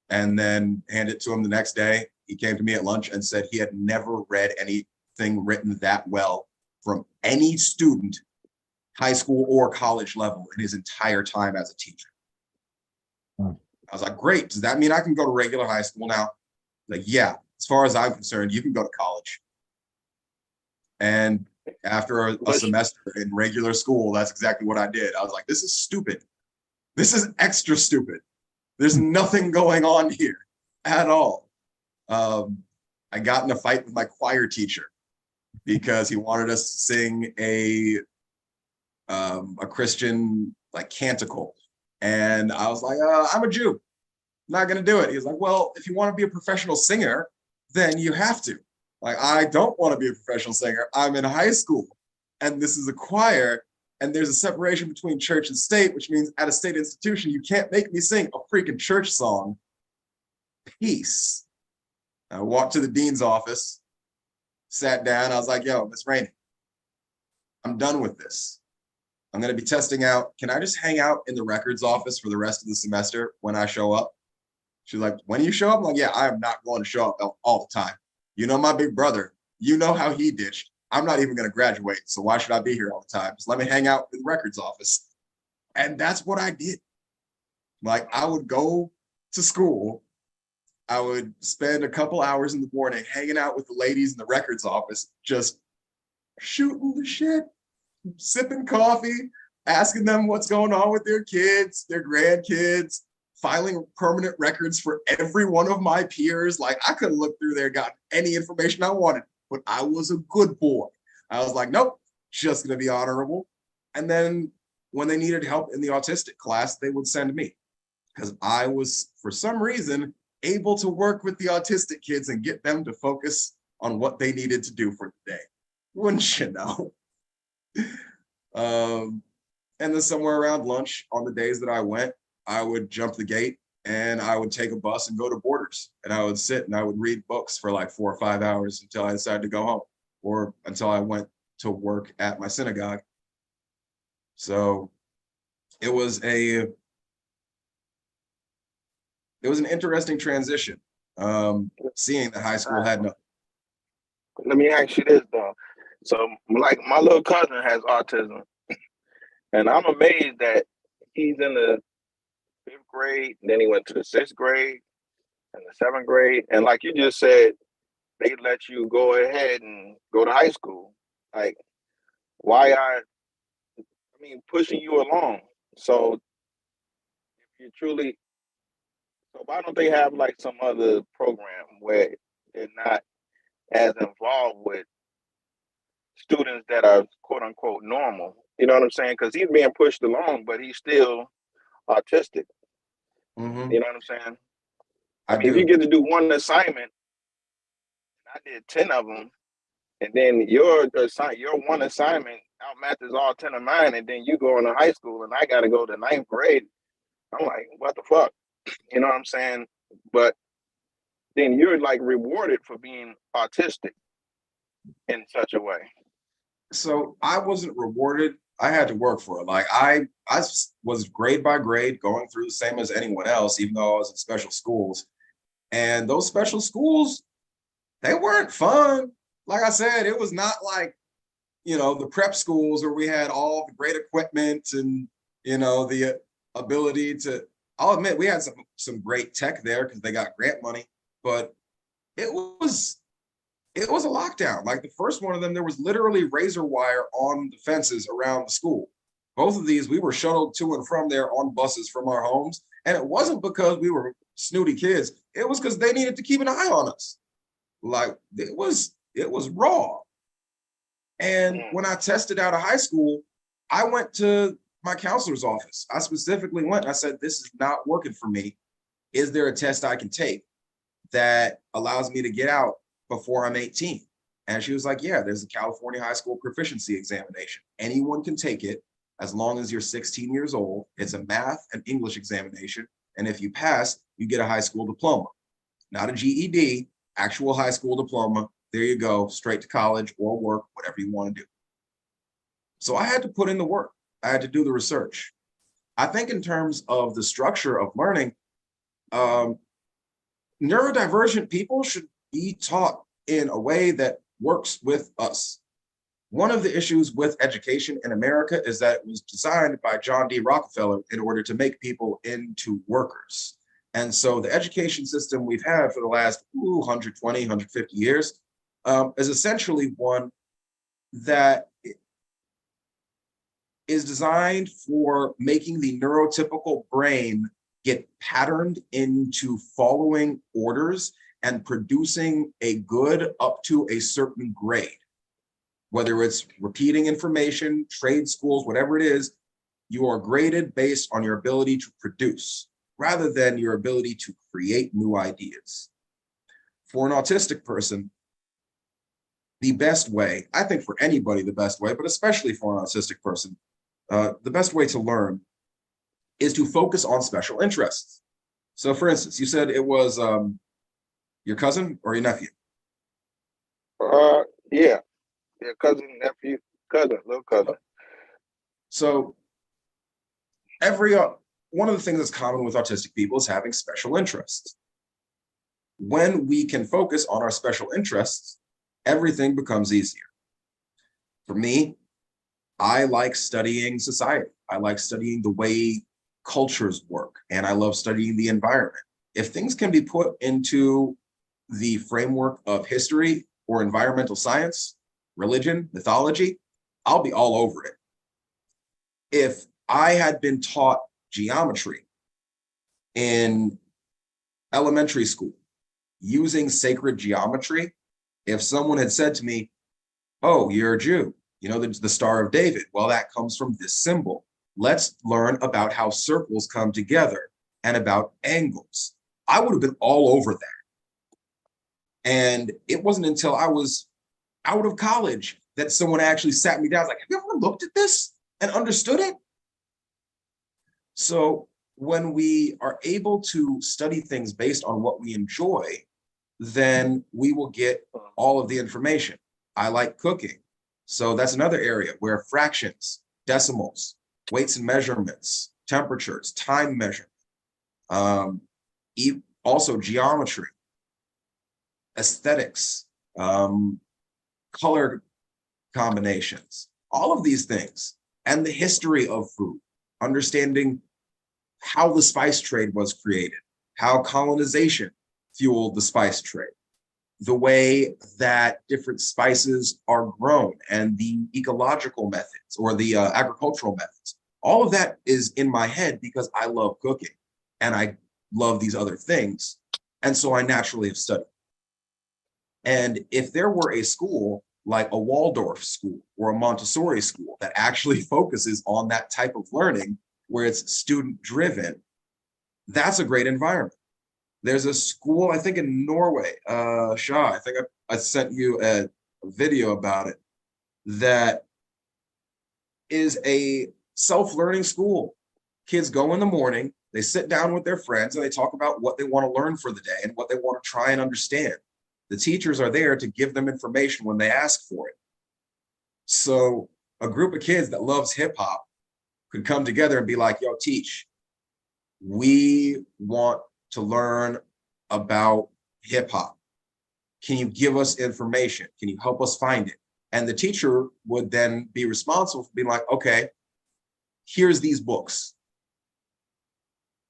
And then handed it to him the next day. He came to me at lunch and said he had never read anything written that well from any student, high school or college level, in his entire time as a teacher. I was like, great. Does that mean I can go to regular high school now? Like, yeah, as far as I'm concerned, you can go to college. And after a semester in regular school, that's exactly what I did. I was like, this is stupid. This is extra stupid. There's nothing going on here at all. I got in a fight with my choir teacher because he wanted us to sing a Christian like canticle. And I was like, I'm a Jew. I'm not going to do it. He was like, well, if you want to be a professional singer, then you have to. Like, I don't want to be a professional singer. I'm in high school and this is a choir and there's a separation between church and state, which means at a state institution, you can't make me sing a freaking church song. Peace. I walked to the dean's office, sat down. I was like, yo, Miss Rainey, I'm done with this. I'm going to be testing out. Can I just hang out in the records office for the rest of the semester when I show up? She's like, when do you show up? I'm like, yeah, I am not going to show up all the time. You know, my big brother, you know how he ditched. I'm not even going to graduate. So why should I be here all the time? Just let me hang out in the records office. And that's what I did. Like, I would go to school. I would spend a couple hours in the morning hanging out with the ladies in the records office, just shooting the shit, sipping coffee, asking them what's going on with their kids, their grandkids, filing permanent records for every one of my peers. Like, I could have looked through there, got any information I wanted, but I was a good boy. I was like, nope, just going to be honorable. And then when they needed help in the autistic class, they would send me because I was, for some reason, able to work with the autistic kids and get them to focus on what they needed to do for the day. Wouldn't you know? And then somewhere around lunch on the days that I went, I would jump the gate and I would take a bus and go to Borders. And I would sit and I would read books for like 4 or 5 hours until I decided to go home or until I went to work at my synagogue. So it was an interesting transition, seeing that high school had nothing. Let me ask you this though. So like my little cousin has autism and I'm amazed that he's in the 5th grade, then he went to the 6th grade and the 7th grade. And like you just said, they let you go ahead and go to high school. Like, pushing you along. So if you truly, so why don't they have like some other program where they're not as involved with students that are quote unquote normal? You know what I'm saying? Because he's being pushed along, but he's still autistic. Mm-hmm. You know what I'm saying? I mean, if you get to do one assignment, I did 10 of them, and then your one assignment outmatches all 10 of mine, and then you go into high school, and I got to go to 9th grade. I'm like, what the fuck? You know what I'm saying? But then you're like rewarded for being autistic in such a way. So I wasn't rewarded. I had to work for it. Like I was grade by grade going through the same as anyone else, even though I was in special schools. And those special schools, they weren't fun. Like I said, it was not like, you know, the prep schools where we had all the great equipment and, you know, the ability to, I'll admit we had some great tech there because they got grant money, but it was a lockdown. Like the first one of them, there was literally razor wire on the fences around the school. Both of these, we were shuttled to and from there on buses from our homes. And it wasn't because we were snooty kids. It was because they needed to keep an eye on us. Like it was raw. And when I tested out of high school, I went to my counselor's office. I specifically went and I said, this is not working for me. Is there a test I can take that allows me to get out before I'm 18? And she was like, yeah, there's a California high school proficiency examination. Anyone can take it as long as you're 16 years old. It's a math and English examination. And if you pass, you get a high school diploma, not a GED, actual high school diploma. There you go, straight to college or work, whatever you want to do. So I had to put in the work. I had to do the research. I think in terms of the structure of learning, neurodivergent people should be taught in a way that works with us. One of the issues with education in America is that it was designed by John D. Rockefeller in order to make people into workers. And so the education system we've had for the last 120, 150 years is essentially one that is designed for making the neurotypical brain get patterned into following orders and producing a good up to a certain grade. Whether it's repeating information, trade schools, whatever it is, you are graded based on your ability to produce rather than your ability to create new ideas. For an autistic person, the best way, I think for anybody the best way, but especially for an autistic person, the best way to learn is to focus on special interests. So for instance, you said it was your cousin or your nephew? Yeah, cousin, nephew, cousin, little cousin. So one of the things that's common with autistic people is having special interests. When we can focus on our special interests, everything becomes easier. For me, I like studying society. I like studying the way cultures work, and I love studying the environment. If things can be put into the framework of history or environmental science, religion, mythology, I'll be all over it. If I had been taught geometry in elementary school using sacred geometry, if someone had said to me, oh, you're a Jew, you know, the Star of David, well, that comes from this symbol. Let's learn about how circles come together and about angles. I would have been all over that. And it wasn't until I was out of college that someone actually sat me down. I was like, have you ever looked at this and understood it? So when we are able to study things based on what we enjoy, then we will get all of the information. I like cooking. So that's another area where fractions, decimals, weights and measurements, temperatures, time measurement, also geometry, aesthetics, color combinations, all of these things, and the history of food, understanding how the spice trade was created, how colonization fueled the spice trade, the way that different spices are grown and the ecological methods or the agricultural methods. All of that is in my head because I love cooking and I love these other things. And so I naturally have studied. And if there were a school like a Waldorf school or a Montessori school that actually focuses on that type of learning where it's student driven, that's a great environment. There's a school, I think in Norway, Shah, I think I sent you a video about it, that is a self-learning school. Kids go in the morning, they sit down with their friends and they talk about what they want to learn for the day and what they want to try and understand. The teachers are there to give them information when they ask for it. So a group of kids that loves hip hop could come together and be like, yo, teach, we want to learn about hip hop. Can you give us information? Can you help us find it? And the teacher would then be responsible for being like, okay, here's these books.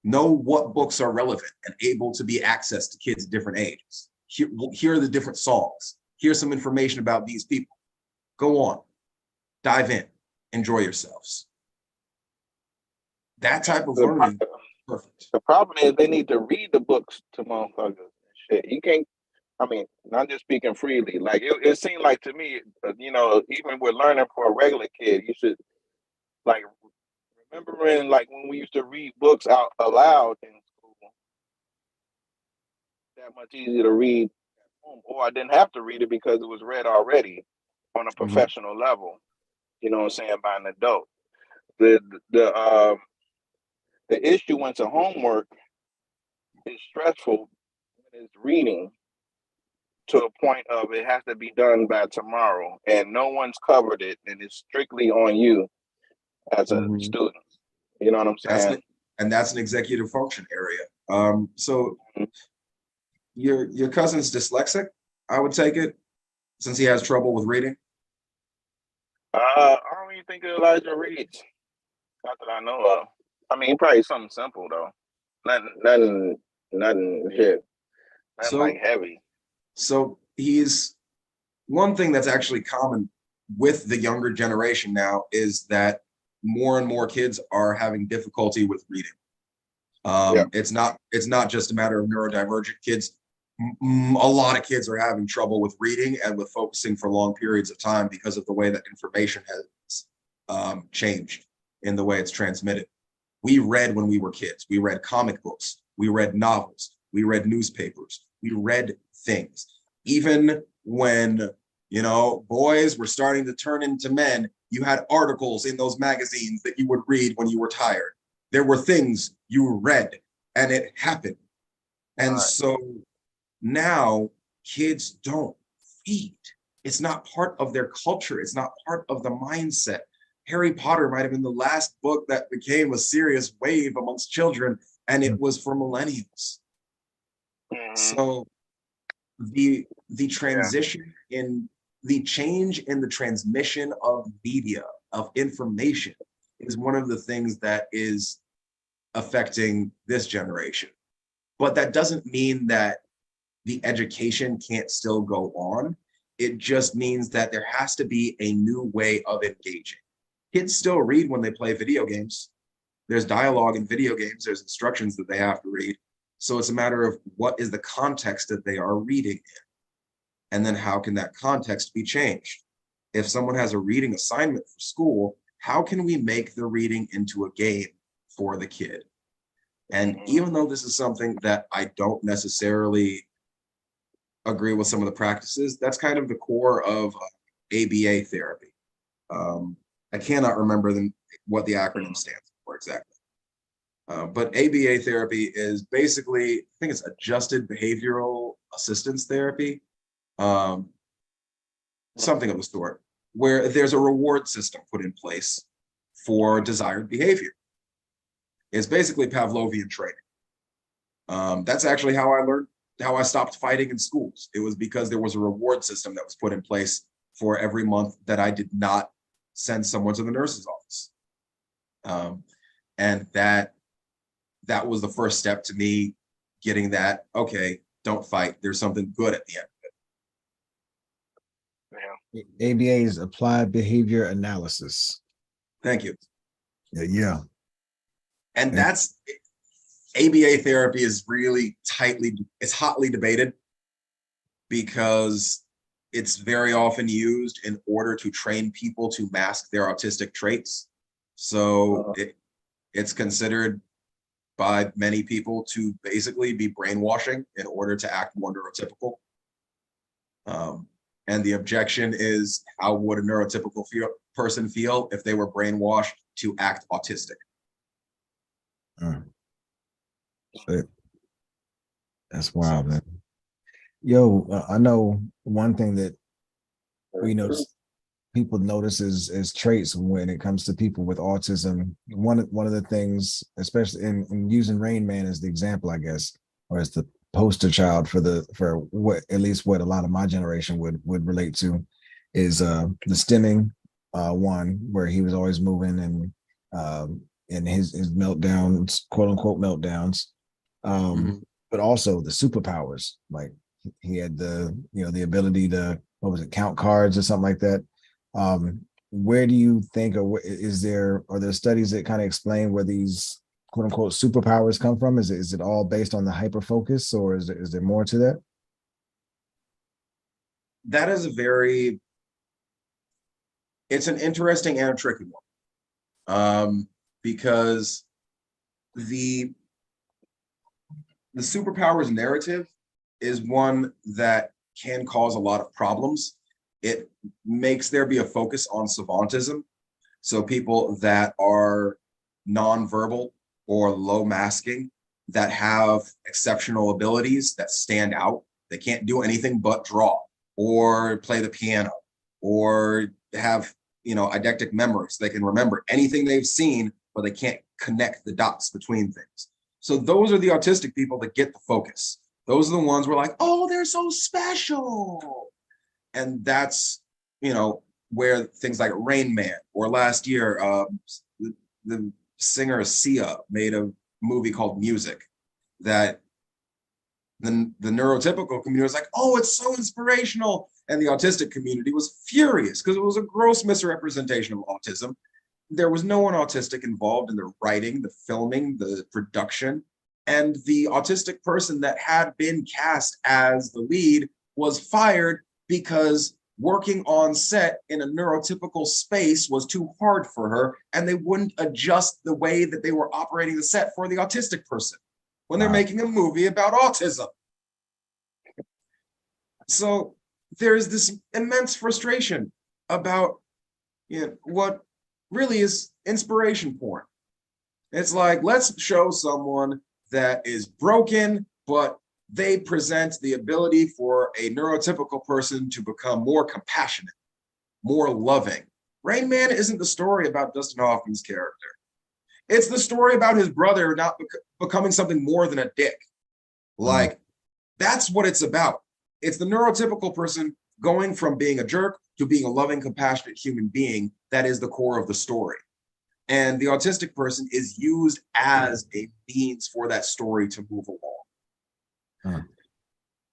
Know what books are relevant and able to be accessed to kids at different ages. Here are the different songs. Here's some information about these people. Go on, dive in, enjoy yourselves. That type of learning, perfect. The problem is they need to read the books to motherfuckers. Shit, you can't. I mean, I'm just speaking freely. Like it seemed like to me, you know, even with learning for a regular kid, you should like remembering like when we used to read books out aloud in school. that much easier to read at home, or I didn't have to read it because it was read already on a professional level. You know what I'm saying, by an adult. The the um the issue when it's a homework is stressful when it's reading to a point of it has to be done by tomorrow, and no one's covered it, and it's strictly on you as a student. You know what I'm That's saying? and that's an executive function area. So your cousin's dyslexic, I would take it, since he has trouble with reading. I don't even think Elijah reads. Not that I know of. I mean, probably something simple though. Nothing here. Nothing like So heavy. so he's one thing that's actually common with the younger generation now is that more and more kids are having difficulty with reading. It's not just a matter of neurodivergent kids. A lot of kids are having trouble with reading and with focusing for long periods of time because of the way that information has changed in the way it's transmitted. We read when we were kids. We read comic books. We read novels. We read newspapers. We read things. Even when, boys were starting to turn into men, you had articles in those magazines that you would read when you were tired. There were things you read and it happened. And so now kids don't read. It's not part of their culture. It's not part of the mindset. Harry Potter might have been the last book that became a serious wave amongst children, and it was for millennials. So the transition in the change in the transmission of media, of information, is one of the things that is affecting this generation. But that doesn't mean that the education can't still go on. It just means that there has to be a new way of engaging. Kids still read when they play video games. There's dialogue in video games. There's instructions that they have to read. So it's a matter of what is the context that they are reading in. And then how can that context be changed? If someone has a reading assignment for school, how can we make the reading into a game for the kid? And even though this is something that I don't necessarily agree with some of the practices, that's kind of the core of ABA therapy. I cannot remember what the acronym stands for exactly. But ABA therapy is basically, I think it's adjusted behavioral assistance therapy, something of the sort, where there's a reward system put in place for desired behavior. It's basically Pavlovian training. That's actually how I stopped fighting in schools. It was because there was a reward system that was put in place for every month that I did not send someone to the nurse's office. And that was the first step to me getting that, okay, don't fight. There's something good at the end of it. Yeah. ABA is applied behavior analysis. Thank you. Yeah. And that's, ABA therapy is really it's hotly debated because it's very often used in order to train people to mask their autistic traits. So it's considered by many people to basically be brainwashing in order to act more neurotypical. And the objection is, how would a neurotypical person feel if they were brainwashed to act autistic? That's wild, man. Yo, I know one thing that people notice is traits when it comes to people with autism. One of the things, especially in using Rain Man as the example, I guess, or as the poster child for what at least what a lot of my generation would relate to, is the stimming one, where he was always moving and his meltdowns, quote unquote meltdowns, but also the superpowers. Like he had the ability to, what was it, count cards or something like that. Where do you think, or are there studies that kind of explain where these quote unquote superpowers come from? Is it all based on the hyper focus, or is there more to that? That is it's an interesting and a tricky one, because the superpowers narrative is one that can cause a lot of problems. It makes there be a focus on savantism. So people that are nonverbal or low masking, that have exceptional abilities that stand out. They can't do anything but draw or play the piano or have, eidetic memories. They can remember anything they've seen, but they can't connect the dots between things. So those are the autistic people that get the focus. Those are the ones we're like, oh, they're so special. And that's, where things like Rain Man, or last year, the singer Sia made a movie called Music that the neurotypical community was like, oh, it's so inspirational. And the autistic community was furious because it was a gross misrepresentation of autism. There was no one autistic involved in the writing, the filming, the production. And the autistic person that had been cast as the lead was fired because working on set in a neurotypical space was too hard for her, and they wouldn't adjust the way that they were operating the set for the autistic person when they're making a movie about autism. So there's this immense frustration about what really is inspiration porn. It's like, let's show someone that is broken, but they present the ability for a neurotypical person to become more compassionate, more loving. Rain Man isn't the story about Dustin Hoffman's character. It's the story about his brother not becoming something more than a dick. Like, that's what it's about. It's the neurotypical person going from being a jerk to being a loving, compassionate human being. That is the core of the story. And the autistic person is used as a means for that story to move along.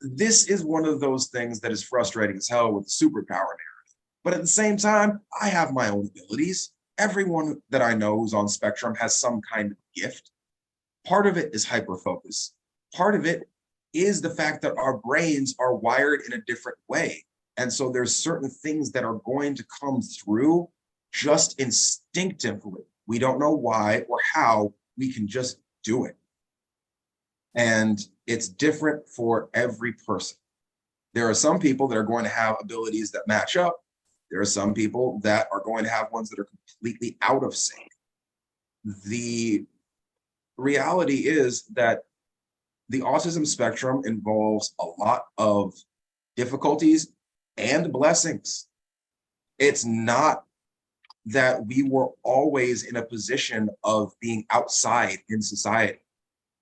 This is one of those things that is frustrating as hell with the superpower narrative. But at the same time, I have my own abilities. Everyone that I know who's on spectrum has some kind of gift. Part of it is hyperfocus. Part of it is the fact that our brains are wired in a different way. And so there's certain things that are going to come through just instinctively. We don't know why or how, we can just do it. And it's different for every person. There are some people that are going to have abilities that match up. There are some people that are going to have ones that are completely out of sync. The reality is that the autism spectrum involves a lot of difficulties and blessings. It's not that we were always in a position of being outside in society.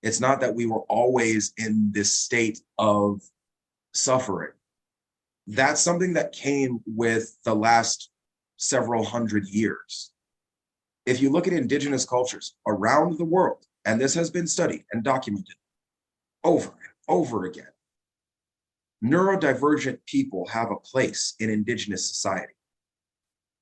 It's not that we were always in this state of suffering. That's something that came with the last several hundred years. If you look at indigenous cultures around the world, and this has been studied and documented over and over again, neurodivergent people have a place in indigenous society.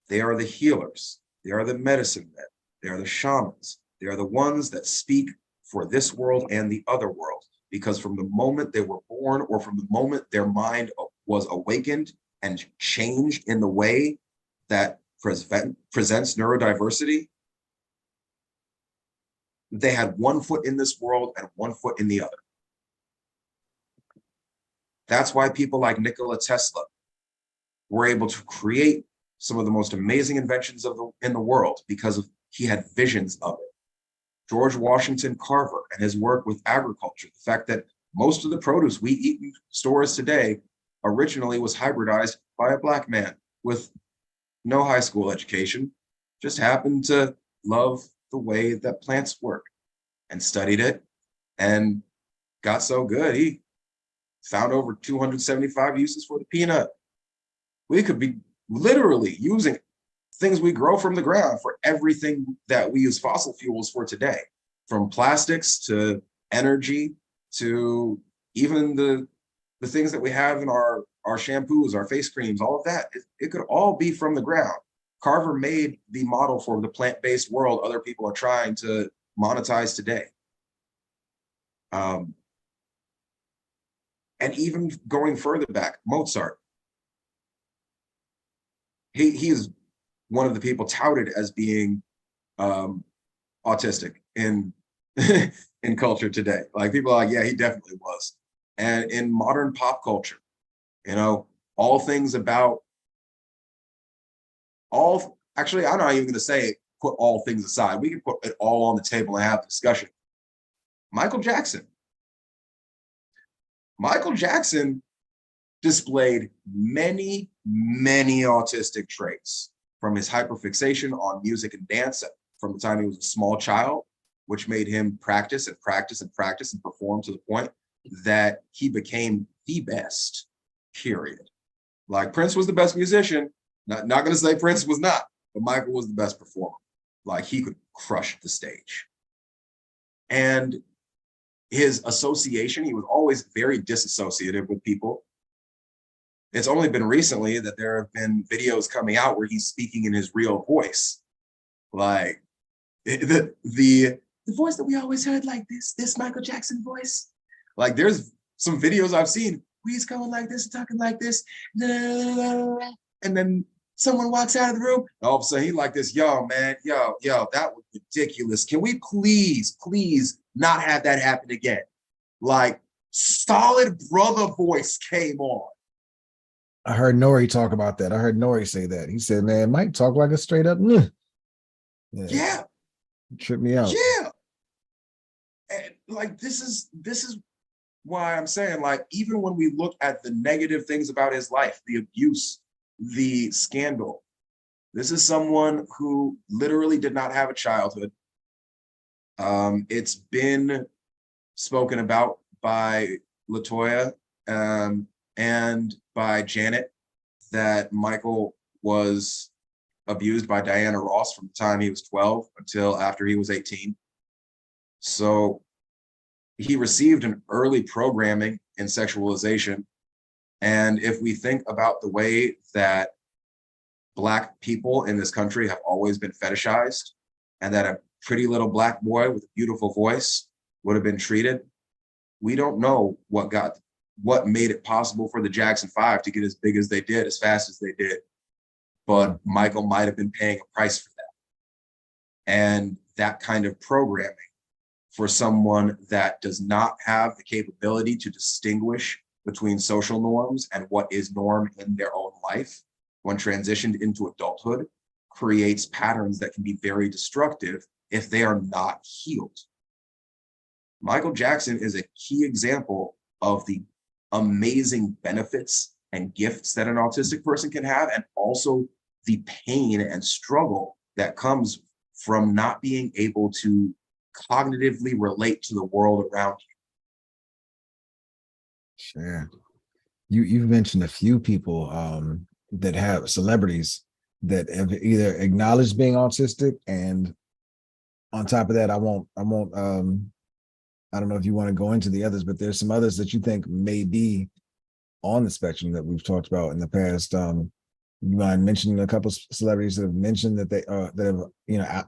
They are the healers. They are the medicine men. They are the shamans. They are the ones that speak for this world and the other world, because from the moment they were born or from the moment their mind was awakened and changed in the way that presents neurodiversity, they had one foot in this world and one foot in the other. That's why people like Nikola Tesla were able to create some of the most amazing inventions in the world, because he had visions of it. George Washington Carver and his work with agriculture, the fact that most of the produce we eat in stores today originally was hybridized by a Black man with no high school education, just happened to love the way that plants work and studied it and got so good, he found over 275 uses for the peanut. We could be literally using things we grow from the ground for everything that we use fossil fuels for today, from plastics to energy to even the things that we have in our shampoos, our face creams, all of that. It could all be from the ground. Carver made the model for the plant-based world other people are trying to monetize today. And even going further back, Mozart. He is one of the people touted as being autistic in in culture today. Like, people are like, yeah, he definitely was. and in modern pop culture, you know, all things about actually, I'm not even going to say put all things aside. We can put it all on the table and have a discussion. Michael Jackson. Michael Jackson displayed many, many autistic traits, from his hyperfixation on music and dance from the time he was a small child, which made him practice and practice and practice and perform to the point that he became the best, period. Like Prince was the best musician. Not going to say Prince was not, but Michael was the best performer. Like he could crush the stage. And his association, he was always very disassociative with people. It's only been recently that there have been videos coming out where he's speaking in his real voice. Like the voice that we always heard, like this Michael Jackson voice. Like there's some videos I've seen where he's going like this, talking like this, and then someone walks out of the room, all of a sudden he like this, yo, man, yo, that was ridiculous. Can we please not have that happen again? Like solid brother voice came on. I heard Nori talk about that. I heard Nori say that. He said, man, Mike talk like a straight up. Yeah. Trip me out. Yeah. And like, this is why I'm saying, like, even when we look at the negative things about his life, the abuse, the scandal, this is someone who literally did not have a childhood. It's been spoken about by LaToya and by Janet that Michael was abused by Diana Ross from the time he was 12 until after he was 18. So he received an early programming in sexualization. And if we think about the way that Black people in this country have always been fetishized, and that a pretty little Black boy with a beautiful voice would have been treated, we don't know what made it possible for the Jackson 5 to get as big as they did, as fast as they did. But Michael might have been paying a price for that. And that kind of programming for someone that does not have the capability to distinguish between social norms and what is norm in their own life, when transitioned into adulthood, creates patterns that can be very destructive if they are not healed. Michael Jackson is a key example of the amazing benefits and gifts that an autistic person can have, and also the pain and struggle that comes from not being able to cognitively relate to the world around you. Sure. You've mentioned a few people that have celebrities that have either acknowledged being autistic, and on top of that, I don't know if you want to go into the others, but there's some others that you think may be on the spectrum that we've talked about in the past. You mind mentioning a couple of celebrities that have mentioned that they that have, you know,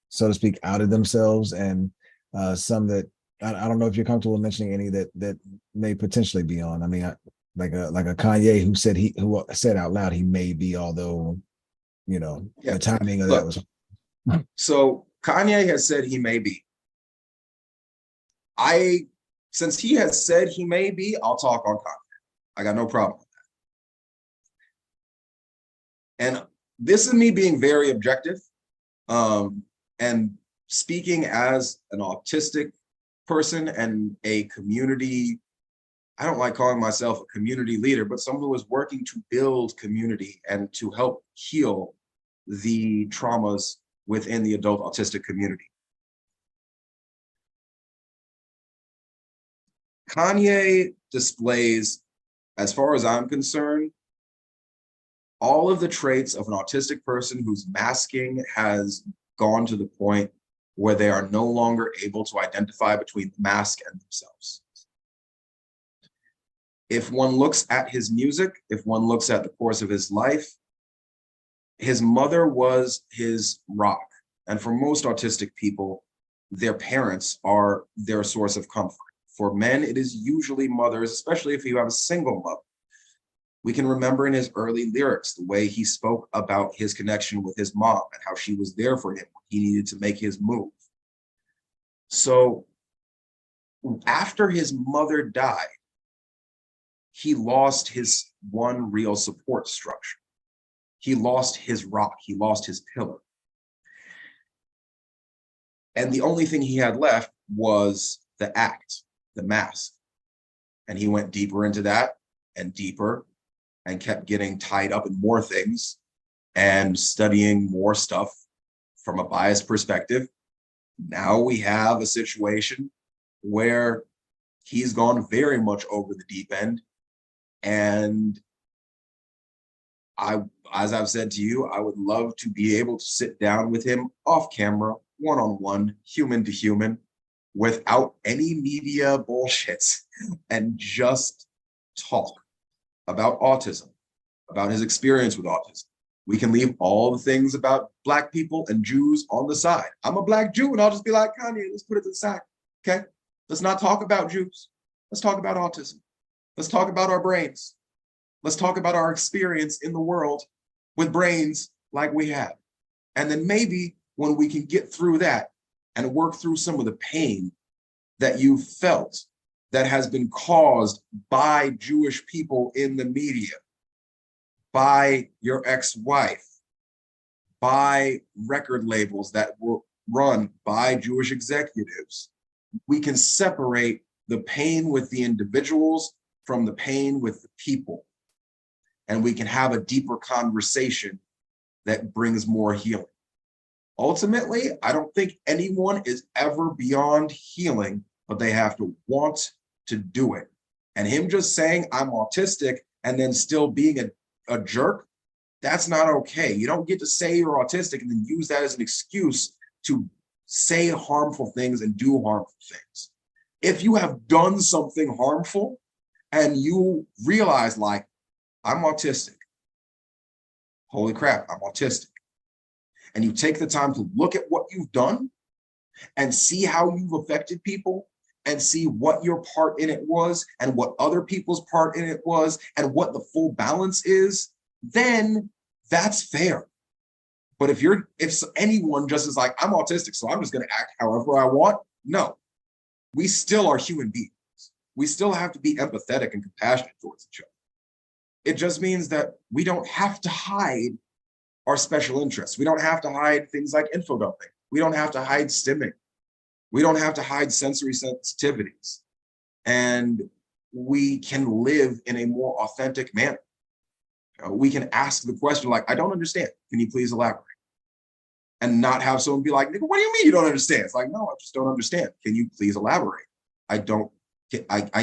so to speak, outed themselves, and some that I don't know if you're comfortable mentioning any that may potentially be on. I mean, like a Kanye who said out loud he may be, although, you know, the timing of that was. So Kanye has said he may be. Since he has said he may be, I'll talk on Kanye. I got no problem with that. And this is me being very objective, and speaking as an autistic person and a community, I don't like calling myself a community leader, but someone who is working to build community and to help heal the traumas within the adult autistic community. Kanye displays, as far as I'm concerned, all of the traits of an autistic person whose masking has gone to the point where they are no longer able to identify between the mask and themselves. If one looks at his music, if one looks at the course of his life, his mother was his rock. And for most autistic people, their parents are their source of comfort. For men, it is usually mothers, especially if you have a single mother. We can remember in his early lyrics, the way he spoke about his connection with his mom and how she was there for him when he needed to make his move. So after his mother died, he lost his one real support structure. He lost his rock. He lost his pillar. And the only thing he had left was the act, the mask. And he went deeper into that and deeper and kept getting tied up in more things and studying more stuff from a biased perspective. Now we have a situation where he's gone very much over the deep end. And as I've said to you, I would love to be able to sit down with him off camera, one-on-one, human to human, without any media bullshit, and just talk about autism, about his experience with autism. We can leave all the things about Black people and Jews on the side. I'm a Black Jew, and I'll just be like, Kanye, let's put it to the side, okay? Let's not talk about Jews. Let's talk about autism. Let's talk about our brains. Let's talk about our experience in the world with brains like we have. And then maybe when we can get through that and work through some of the pain that you felt that has been caused by Jewish people in the media, by your ex-wife, by record labels that were run by Jewish executives, we can separate the pain with the individuals from the pain with the people. And we can have a deeper conversation that brings more healing. Ultimately, I don't think anyone is ever beyond healing, but they have to want to do it. And him just saying I'm autistic and then still being a jerk, that's not okay. You don't get to say you're autistic and then use that as an excuse to say harmful things and do harmful things. If you have done something harmful and you realize, like, I'm autistic, holy crap, I'm autistic, and you take the time to look at what you've done and see how you've affected people and see what your part in it was and what other people's part in it was and what the full balance is, then that's fair. But if anyone just is like, I'm autistic, so I'm just going to act however I want, no. We still are human beings. We still have to be empathetic and compassionate towards each other. It just means that we don't have to hide our special interests. We don't have to hide things like infodumping. We don't have to hide stimming. We don't have to hide sensory sensitivities. And we can live in a more authentic manner. We can ask the question like, I don't understand. Can you please elaborate? And not have someone be like, nigga, what do you mean you don't understand? It's like, no, I just don't understand. Can you please elaborate? I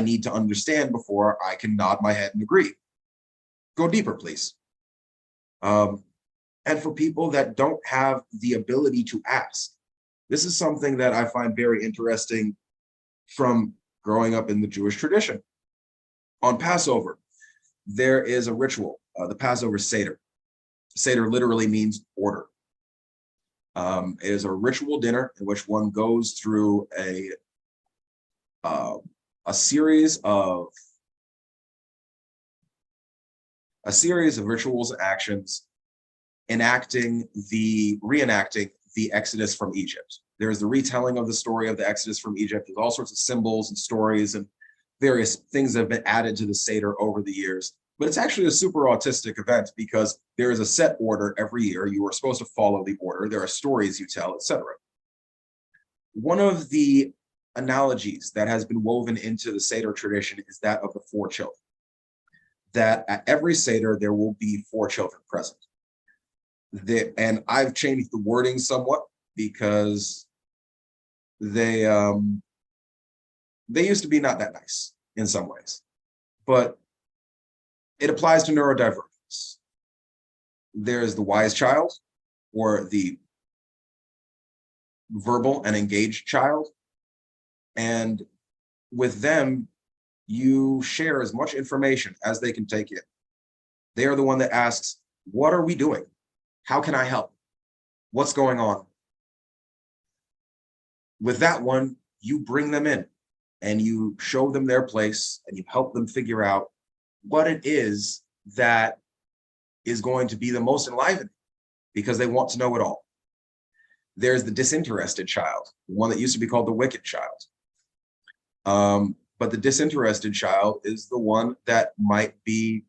need to understand before I can nod my head and agree. Go deeper, please. And for people that don't have the ability to ask, this is something that I find very interesting from growing up in the Jewish tradition. On Passover, there is a ritual, the Passover Seder. Seder literally means order. It is a ritual dinner in which one goes through a series of rituals and actions, reenacting the Exodus from Egypt. There's the retelling of the story of the Exodus from Egypt. There's all sorts of symbols and stories and various things that have been added to the Seder over the years. But it's actually a super autistic event because there is a set order every year. You are supposed to follow the order. There are stories you tell, etc. One of the analogies that has been woven into the Seder tradition is that of the 4 children. That at every Seder, there will be 4 children present. And I've changed the wording somewhat because they used to be not that nice in some ways, but it applies to neurodivergence. There's the wise child, or the verbal and engaged child. And with them, you share as much information as they can take in. They are the one that asks, what are we doing? How can I help? What's going on? With that one, you bring them in and you show them their place and you help them figure out what it is that is going to be the most enlivening because they want to know it all. There's the disinterested child, the one that used to be called the wicked child. But the disinterested child is the one that might be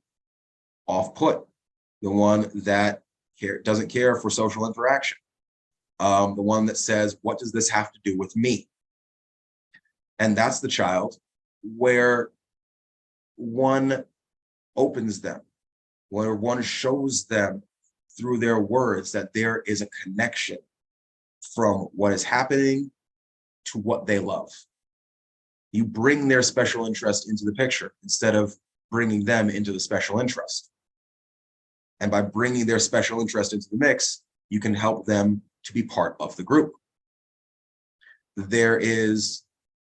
off-put, the one that doesn't care for social interaction, the one that says, what does this have to do with me? And that's the child where one opens them, where one shows them through their words that there is a connection from what is happening to what they love. You bring their special interest into the picture instead of bringing them into the special interest. And by bringing their special interest into the mix, you can help them to be part of the group. There is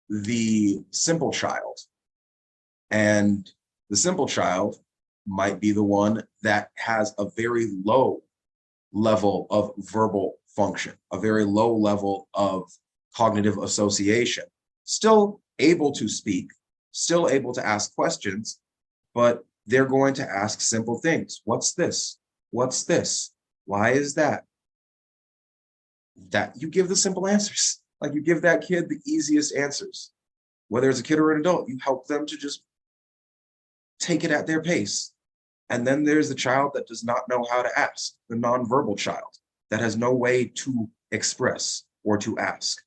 the simple child, and the simple child might be the one that has a very low level of verbal function, a very low level of cognitive association, still able to speak, still able to ask questions, but they're going to ask simple things. What's this? What's this? Why is that? That you give the simple answers. Like, you give that kid the easiest answers. Whether it's a kid or an adult, you help them to just take it at their pace. And then there's the child that does not know how to ask, the nonverbal child that has no way to express or to ask.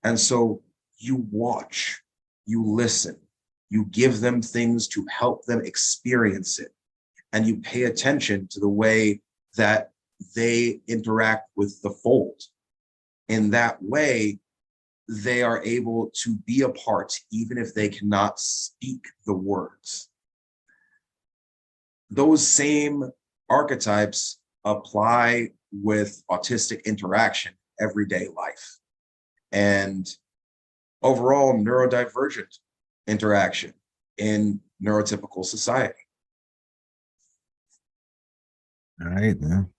And so you watch, you listen, you give them things to help them experience it, and you pay attention to the way that they interact with the fold. In that way, they are able to be a part, even if they cannot speak the words. Those same archetypes apply with autistic interaction, everyday life, and overall neurodivergent interaction in neurotypical society. All right, man.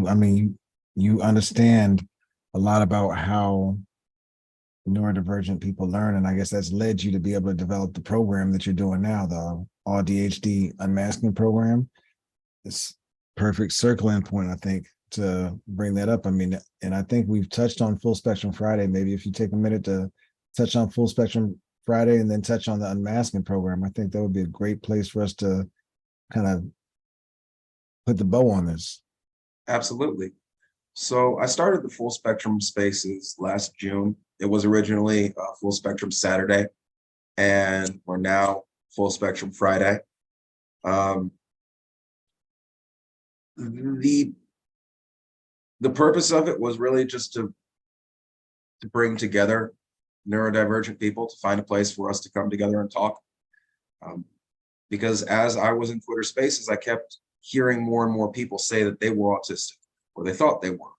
I mean, you understand a lot about how neurodivergent people learn, and I guess that's led you to be able to develop the program that you're doing now, the All DHD Unmasking Program. It's perfect circling point, I think, to bring that up. I mean, and I think we've touched on Full Spectrum Friday. Maybe if you take a minute to touch on Full Spectrum Friday and then touch on the Unmasking Program, I think that would be a great place for us to kind of put the bow on this. Absolutely. So I started the Full Spectrum Spaces last June. It was originally Full Spectrum Saturday, and we're now Full Spectrum Friday. The purpose of it was really just to bring together neurodivergent people, to find a place for us to come together and talk. Because as I was in Twitter Spaces, I kept hearing more and more people say that they were autistic, or they thought they were,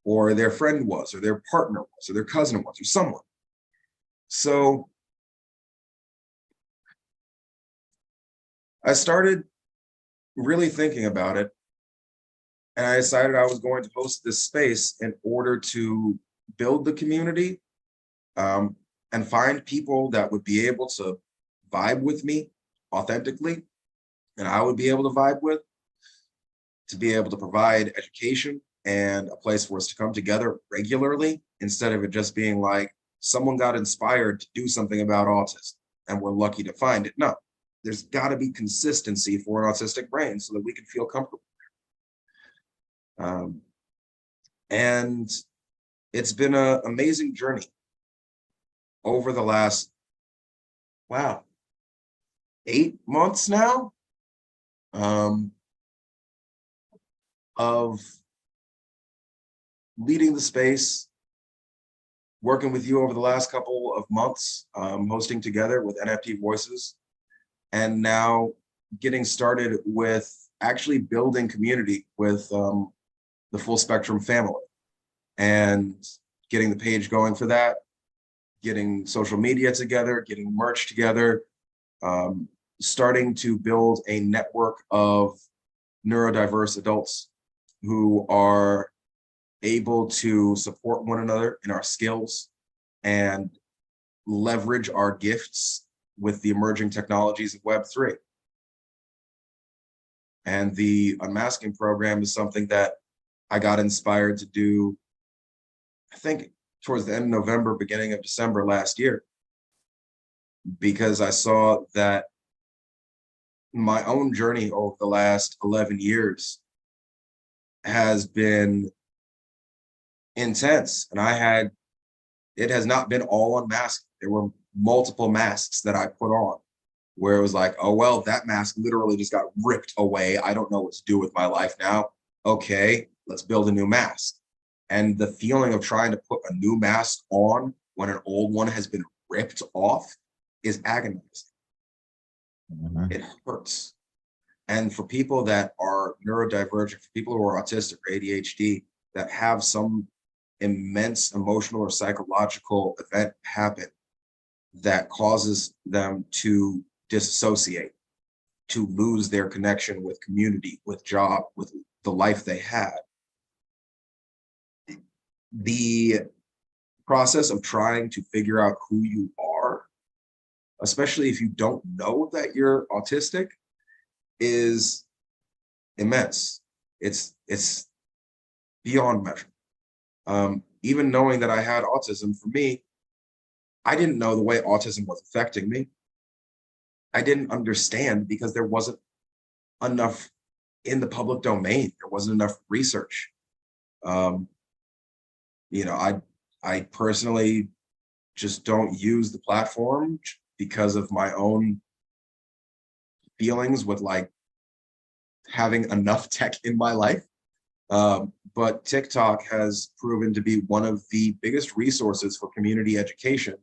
or their friend was, or their partner was, or their cousin was, or someone. So I started really thinking about it, and I decided I was going to host this space in order to build the community, and find people that would be able to vibe with me authentically, and I would be able to vibe with, to be able to provide education and a place for us to come together regularly, instead of it just being like someone got inspired to do something about autism and we're lucky to find it. No, there's got to be consistency for an autistic brain so that we can feel comfortable. And it's been an amazing journey over the last, wow, 8 months now, of leading the space, working with you over the last couple of months, hosting together with NFT Voices, and now getting started with actually building community with the Full Spectrum family, and getting the page going for that, getting social media together, getting merch together, starting to build a network of neurodiverse adults who are able to support one another in our skills and leverage our gifts with the emerging technologies of Web3. And the Unmasking Program is something that I got inspired to do, I think, towards the end of November, beginning of December last year. because I saw that my own journey over the last 11 years has been intense. And it has not been all unmasked. There were multiple masks that I put on where it was like, oh, well, that mask literally just got ripped away. I don't know what to do with my life now. Okay, let's build a new mask. And the feeling of trying to put a new mask on when an old one has been ripped off is agonizing. It hurts. And for people that are neurodivergent, for people who are autistic or ADHD, that have some immense emotional or psychological event happen that causes them to disassociate, to lose their connection with community, with job, with the life they had. The process of trying to figure out who you are, especially if you don't know that you're autistic, is immense. It's beyond measure. Even knowing that I had autism, for me, I didn't know the way autism was affecting me. I didn't understand because there wasn't enough in the public domain. There wasn't enough research. You know, I personally just don't use the platform because of my own feelings with like having enough tech in my life. But TikTok has proven to be one of the biggest resources for community education,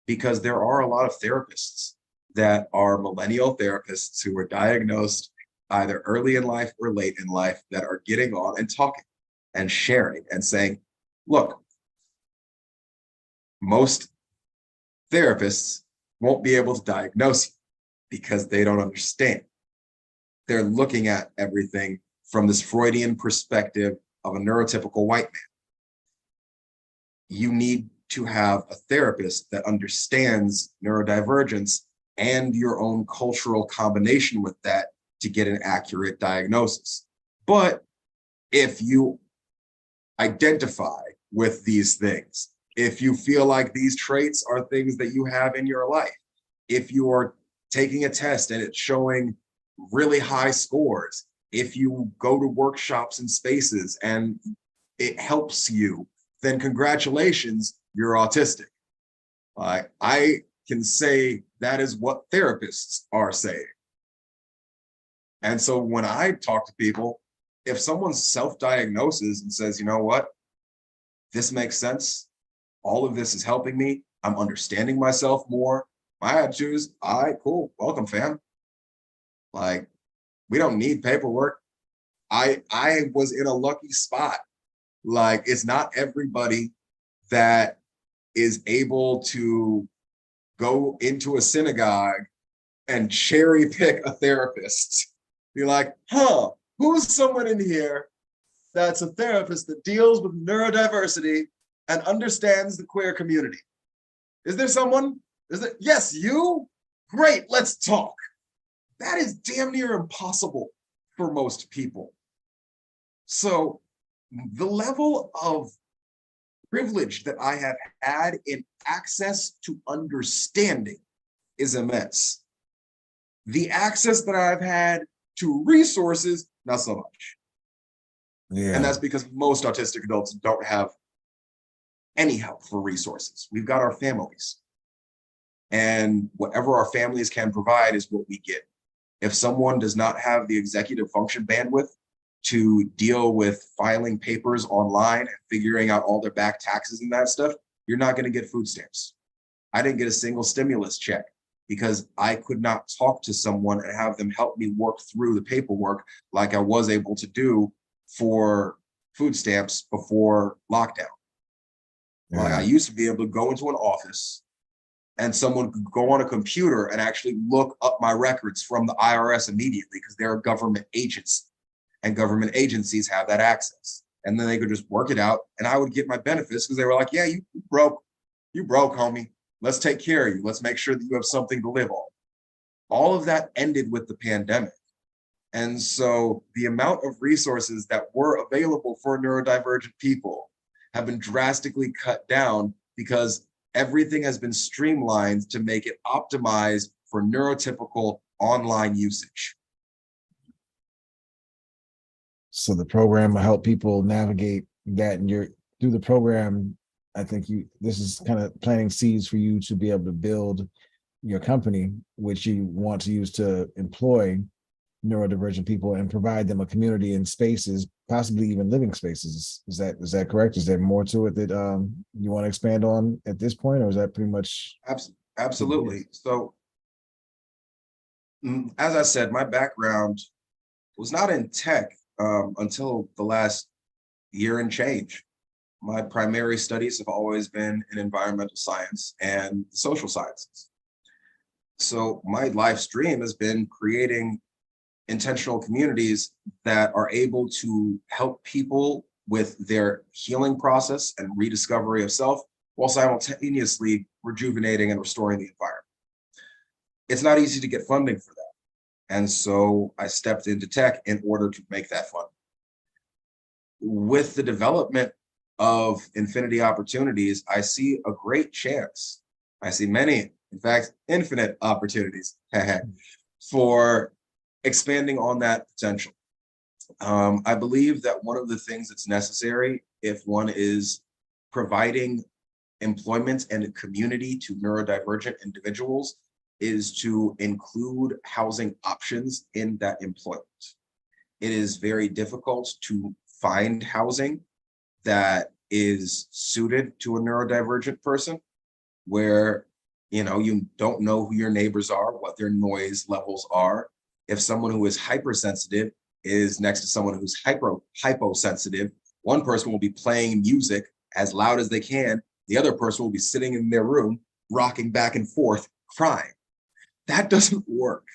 because there are a lot of therapists that are millennial therapists who were diagnosed either early in life or late in life that are getting on and talking and sharing and saying, look, most therapists won't be able to diagnose you because they don't understand. They're looking at everything from this Freudian perspective of a neurotypical white man. You need to have a therapist that understands neurodivergence and your own cultural combination with that to get an accurate diagnosis. But if you identify with these things, if you feel like these traits are things that you have in your life, if you are taking a test and it's showing really high scores, if you go to workshops and spaces and it helps you, then congratulations, you're autistic. I can say that is what therapists are saying. And so when I talk to people, if someone self-diagnoses and says, you know what, this makes sense, all of this is helping me, I'm understanding myself more, my attitude is, all right, cool, welcome, fam. Like, we don't need paperwork. I was in a lucky spot. Like, it's not everybody that is able to go into a synagogue and cherry pick a therapist. Be like, huh, who's someone in here that's a therapist that deals with neurodiversity and understands the queer community? Is there someone? Is there? Yes, you? Great, let's talk. That is damn near impossible for most people. So the level of privilege that I have had in access to understanding is immense. The access that I've had to resources, not so much. Yeah. And that's because most autistic adults don't have any help for resources. We've got our families. And whatever our families can provide is what we get. If someone does not have the executive function bandwidth to deal with filing papers online and figuring out all their back taxes and that stuff, you're not going to get food stamps. I didn't get a single stimulus check because I could not talk to someone and have them help me work through the paperwork like I was able to do for food stamps before lockdown. Yeah. Like, I used to be able to go into an office and someone could go on a computer and actually look up my records from the IRS immediately because they're a government agency and government agencies have that access. And then they could just work it out and I would get my benefits because they were like, yeah, you broke, homie. Let's take care of you. Let's make sure that you have something to live on. All of that ended with the pandemic. And so the amount of resources that were available for neurodivergent people have been drastically cut down because everything has been streamlined to make it optimized for neurotypical online usage. So the program will help people navigate that, and you're through the program. I think this is kind of planting seeds for you to be able to build your company, which you want to use to employ neurodivergent people and provide them a community and spaces, possibly even living spaces. Is that correct? Is there more to it that you want to expand on at this point, or is that pretty much? Absolutely. So, as I said, my background was not in tech until the last year and change. My primary studies have always been in environmental science and social sciences. So my life's dream has been creating intentional communities that are able to help people with their healing process and rediscovery of self, while simultaneously rejuvenating and restoring the environment. It's not easy to get funding for that. And so I stepped into tech in order to make that fun. With the development of infinity opportunities, I see a great chance. I see many, in fact, infinite opportunities for expanding on that potential. I believe that one of the things that's necessary if one is providing employment and a community to neurodivergent individuals is to include housing options in that employment. It is very difficult to find housing that is suited to a neurodivergent person, where you don't know who your neighbors are, what their noise levels are. If someone who is hypersensitive is next to someone who's hyposensitive, one person will be playing music as loud as they can. The other person will be sitting in their room, rocking back and forth, crying. That doesn't work.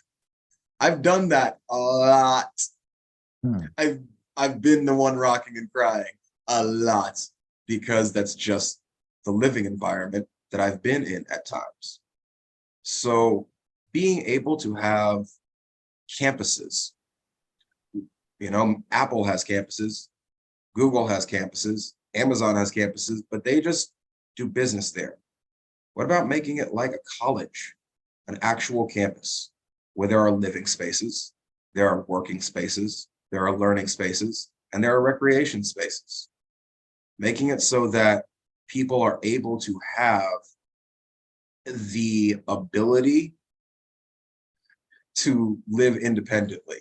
I've done that a lot. I've been the one rocking and crying a lot, because that's just the living environment that I've been in at times. So being able to have campuses, Apple has campuses, Google has campuses, Amazon has campuses, but they just do business there. What about making it like a college, an actual campus where there are living spaces, there are working spaces, there are learning spaces, and there are recreation spaces? Making it so that people are able to have the ability to live independently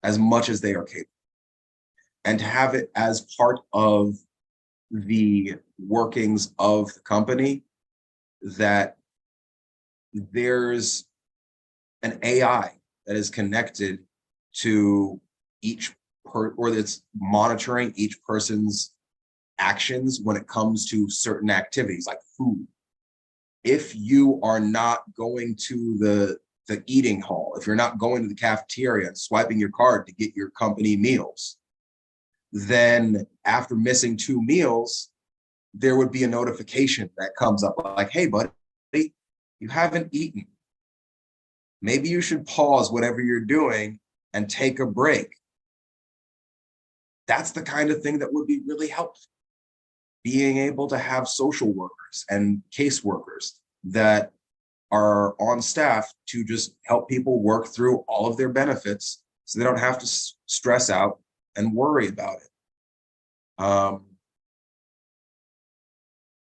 as much as they are capable, and to have it as part of the workings of the company, that there's an AI that is connected to each or that's monitoring each person's actions when it comes to certain activities like food. If you are not going to the eating hall, if you're not going to the cafeteria and swiping your card to get your company meals, then after missing 2 meals, there would be a notification that comes up like, hey, buddy, you haven't eaten. Maybe you should pause whatever you're doing and take a break. That's the kind of thing that would be really helpful. Being able to have social workers and caseworkers that are on staff to just help people work through all of their benefits so they don't have to stress out and worry about it.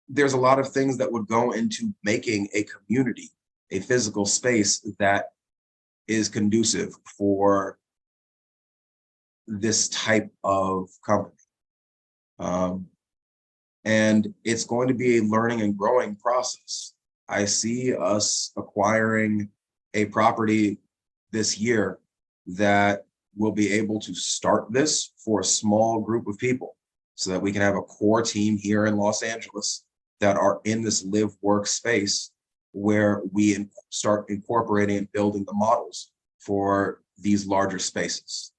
There's a lot of things that would go into making a community, a physical space that is conducive for this type of company. And it's going to be a learning and growing process. I see us acquiring a property this year that will be able to start this for a small group of people, so that we can have a core team here in Los Angeles that are in this live work space, where we start incorporating and building the models for these larger spaces.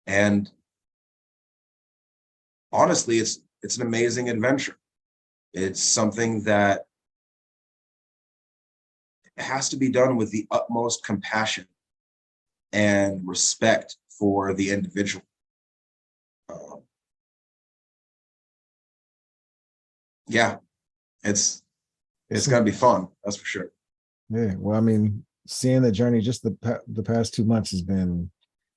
And honestly, it's an amazing adventure. It's something that has to be done with the utmost compassion and respect for the individual. yeah, it's gonna be fun. That's for sure. Yeah, well, I mean, seeing the journey just the past 2 months has been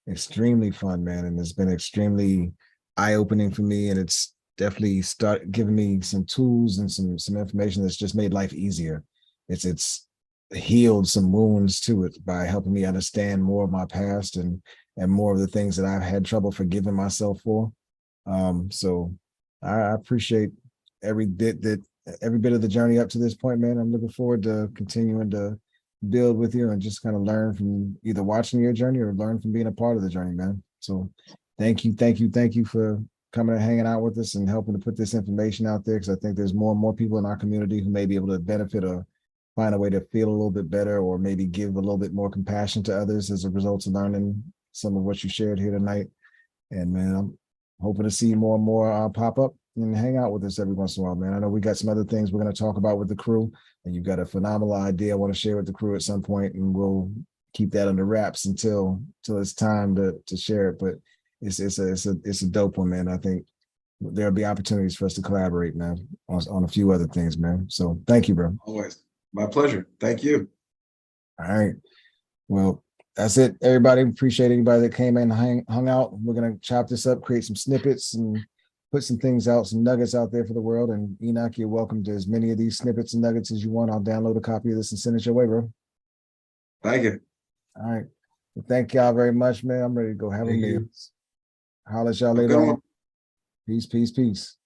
extremely fun, man, and it's been extremely eye-opening for me, and it's definitely start giving me some tools and some information that's just made life easier. It's healed some wounds to it by helping me understand more of my past and more of the things that I've had trouble forgiving myself for. So I appreciate every bit of the journey up to this point, man. I'm looking forward to continuing to build with you and just kind of learn from either watching your journey or learn from being a part of the journey, man. So thank you for coming and hanging out with us and helping to put this information out there, because I think there's more and more people in our community who may be able to benefit or find a way to feel a little bit better, or maybe give a little bit more compassion to others as a result of learning some of what you shared here tonight. And man, I'm hoping to see more and more pop up and hang out with us every once in a while, man. I know we got some other things we're going to talk about with the crew, and you've got a phenomenal idea I want to share with the crew at some point, and we'll keep that under wraps until it's time to share it. But it's a dope one, man. I think there'll be opportunities for us to collaborate, man, on a few other things, man. So thank you, bro. Always. My pleasure. Thank you. All right. Well, that's it, everybody. Appreciate anybody that came in and hung out. We're going to chop this up, create some snippets, and put some things out, some nuggets out there for the world. And Enoch, you're welcome to as many of these snippets and nuggets as you want. I'll download a copy of this and send it your way, bro. Thank you. All right. Well, thank y'all very much, man. I'm ready to go have a meal. Holler at y'all Have a later good on. one. Peace, peace, peace.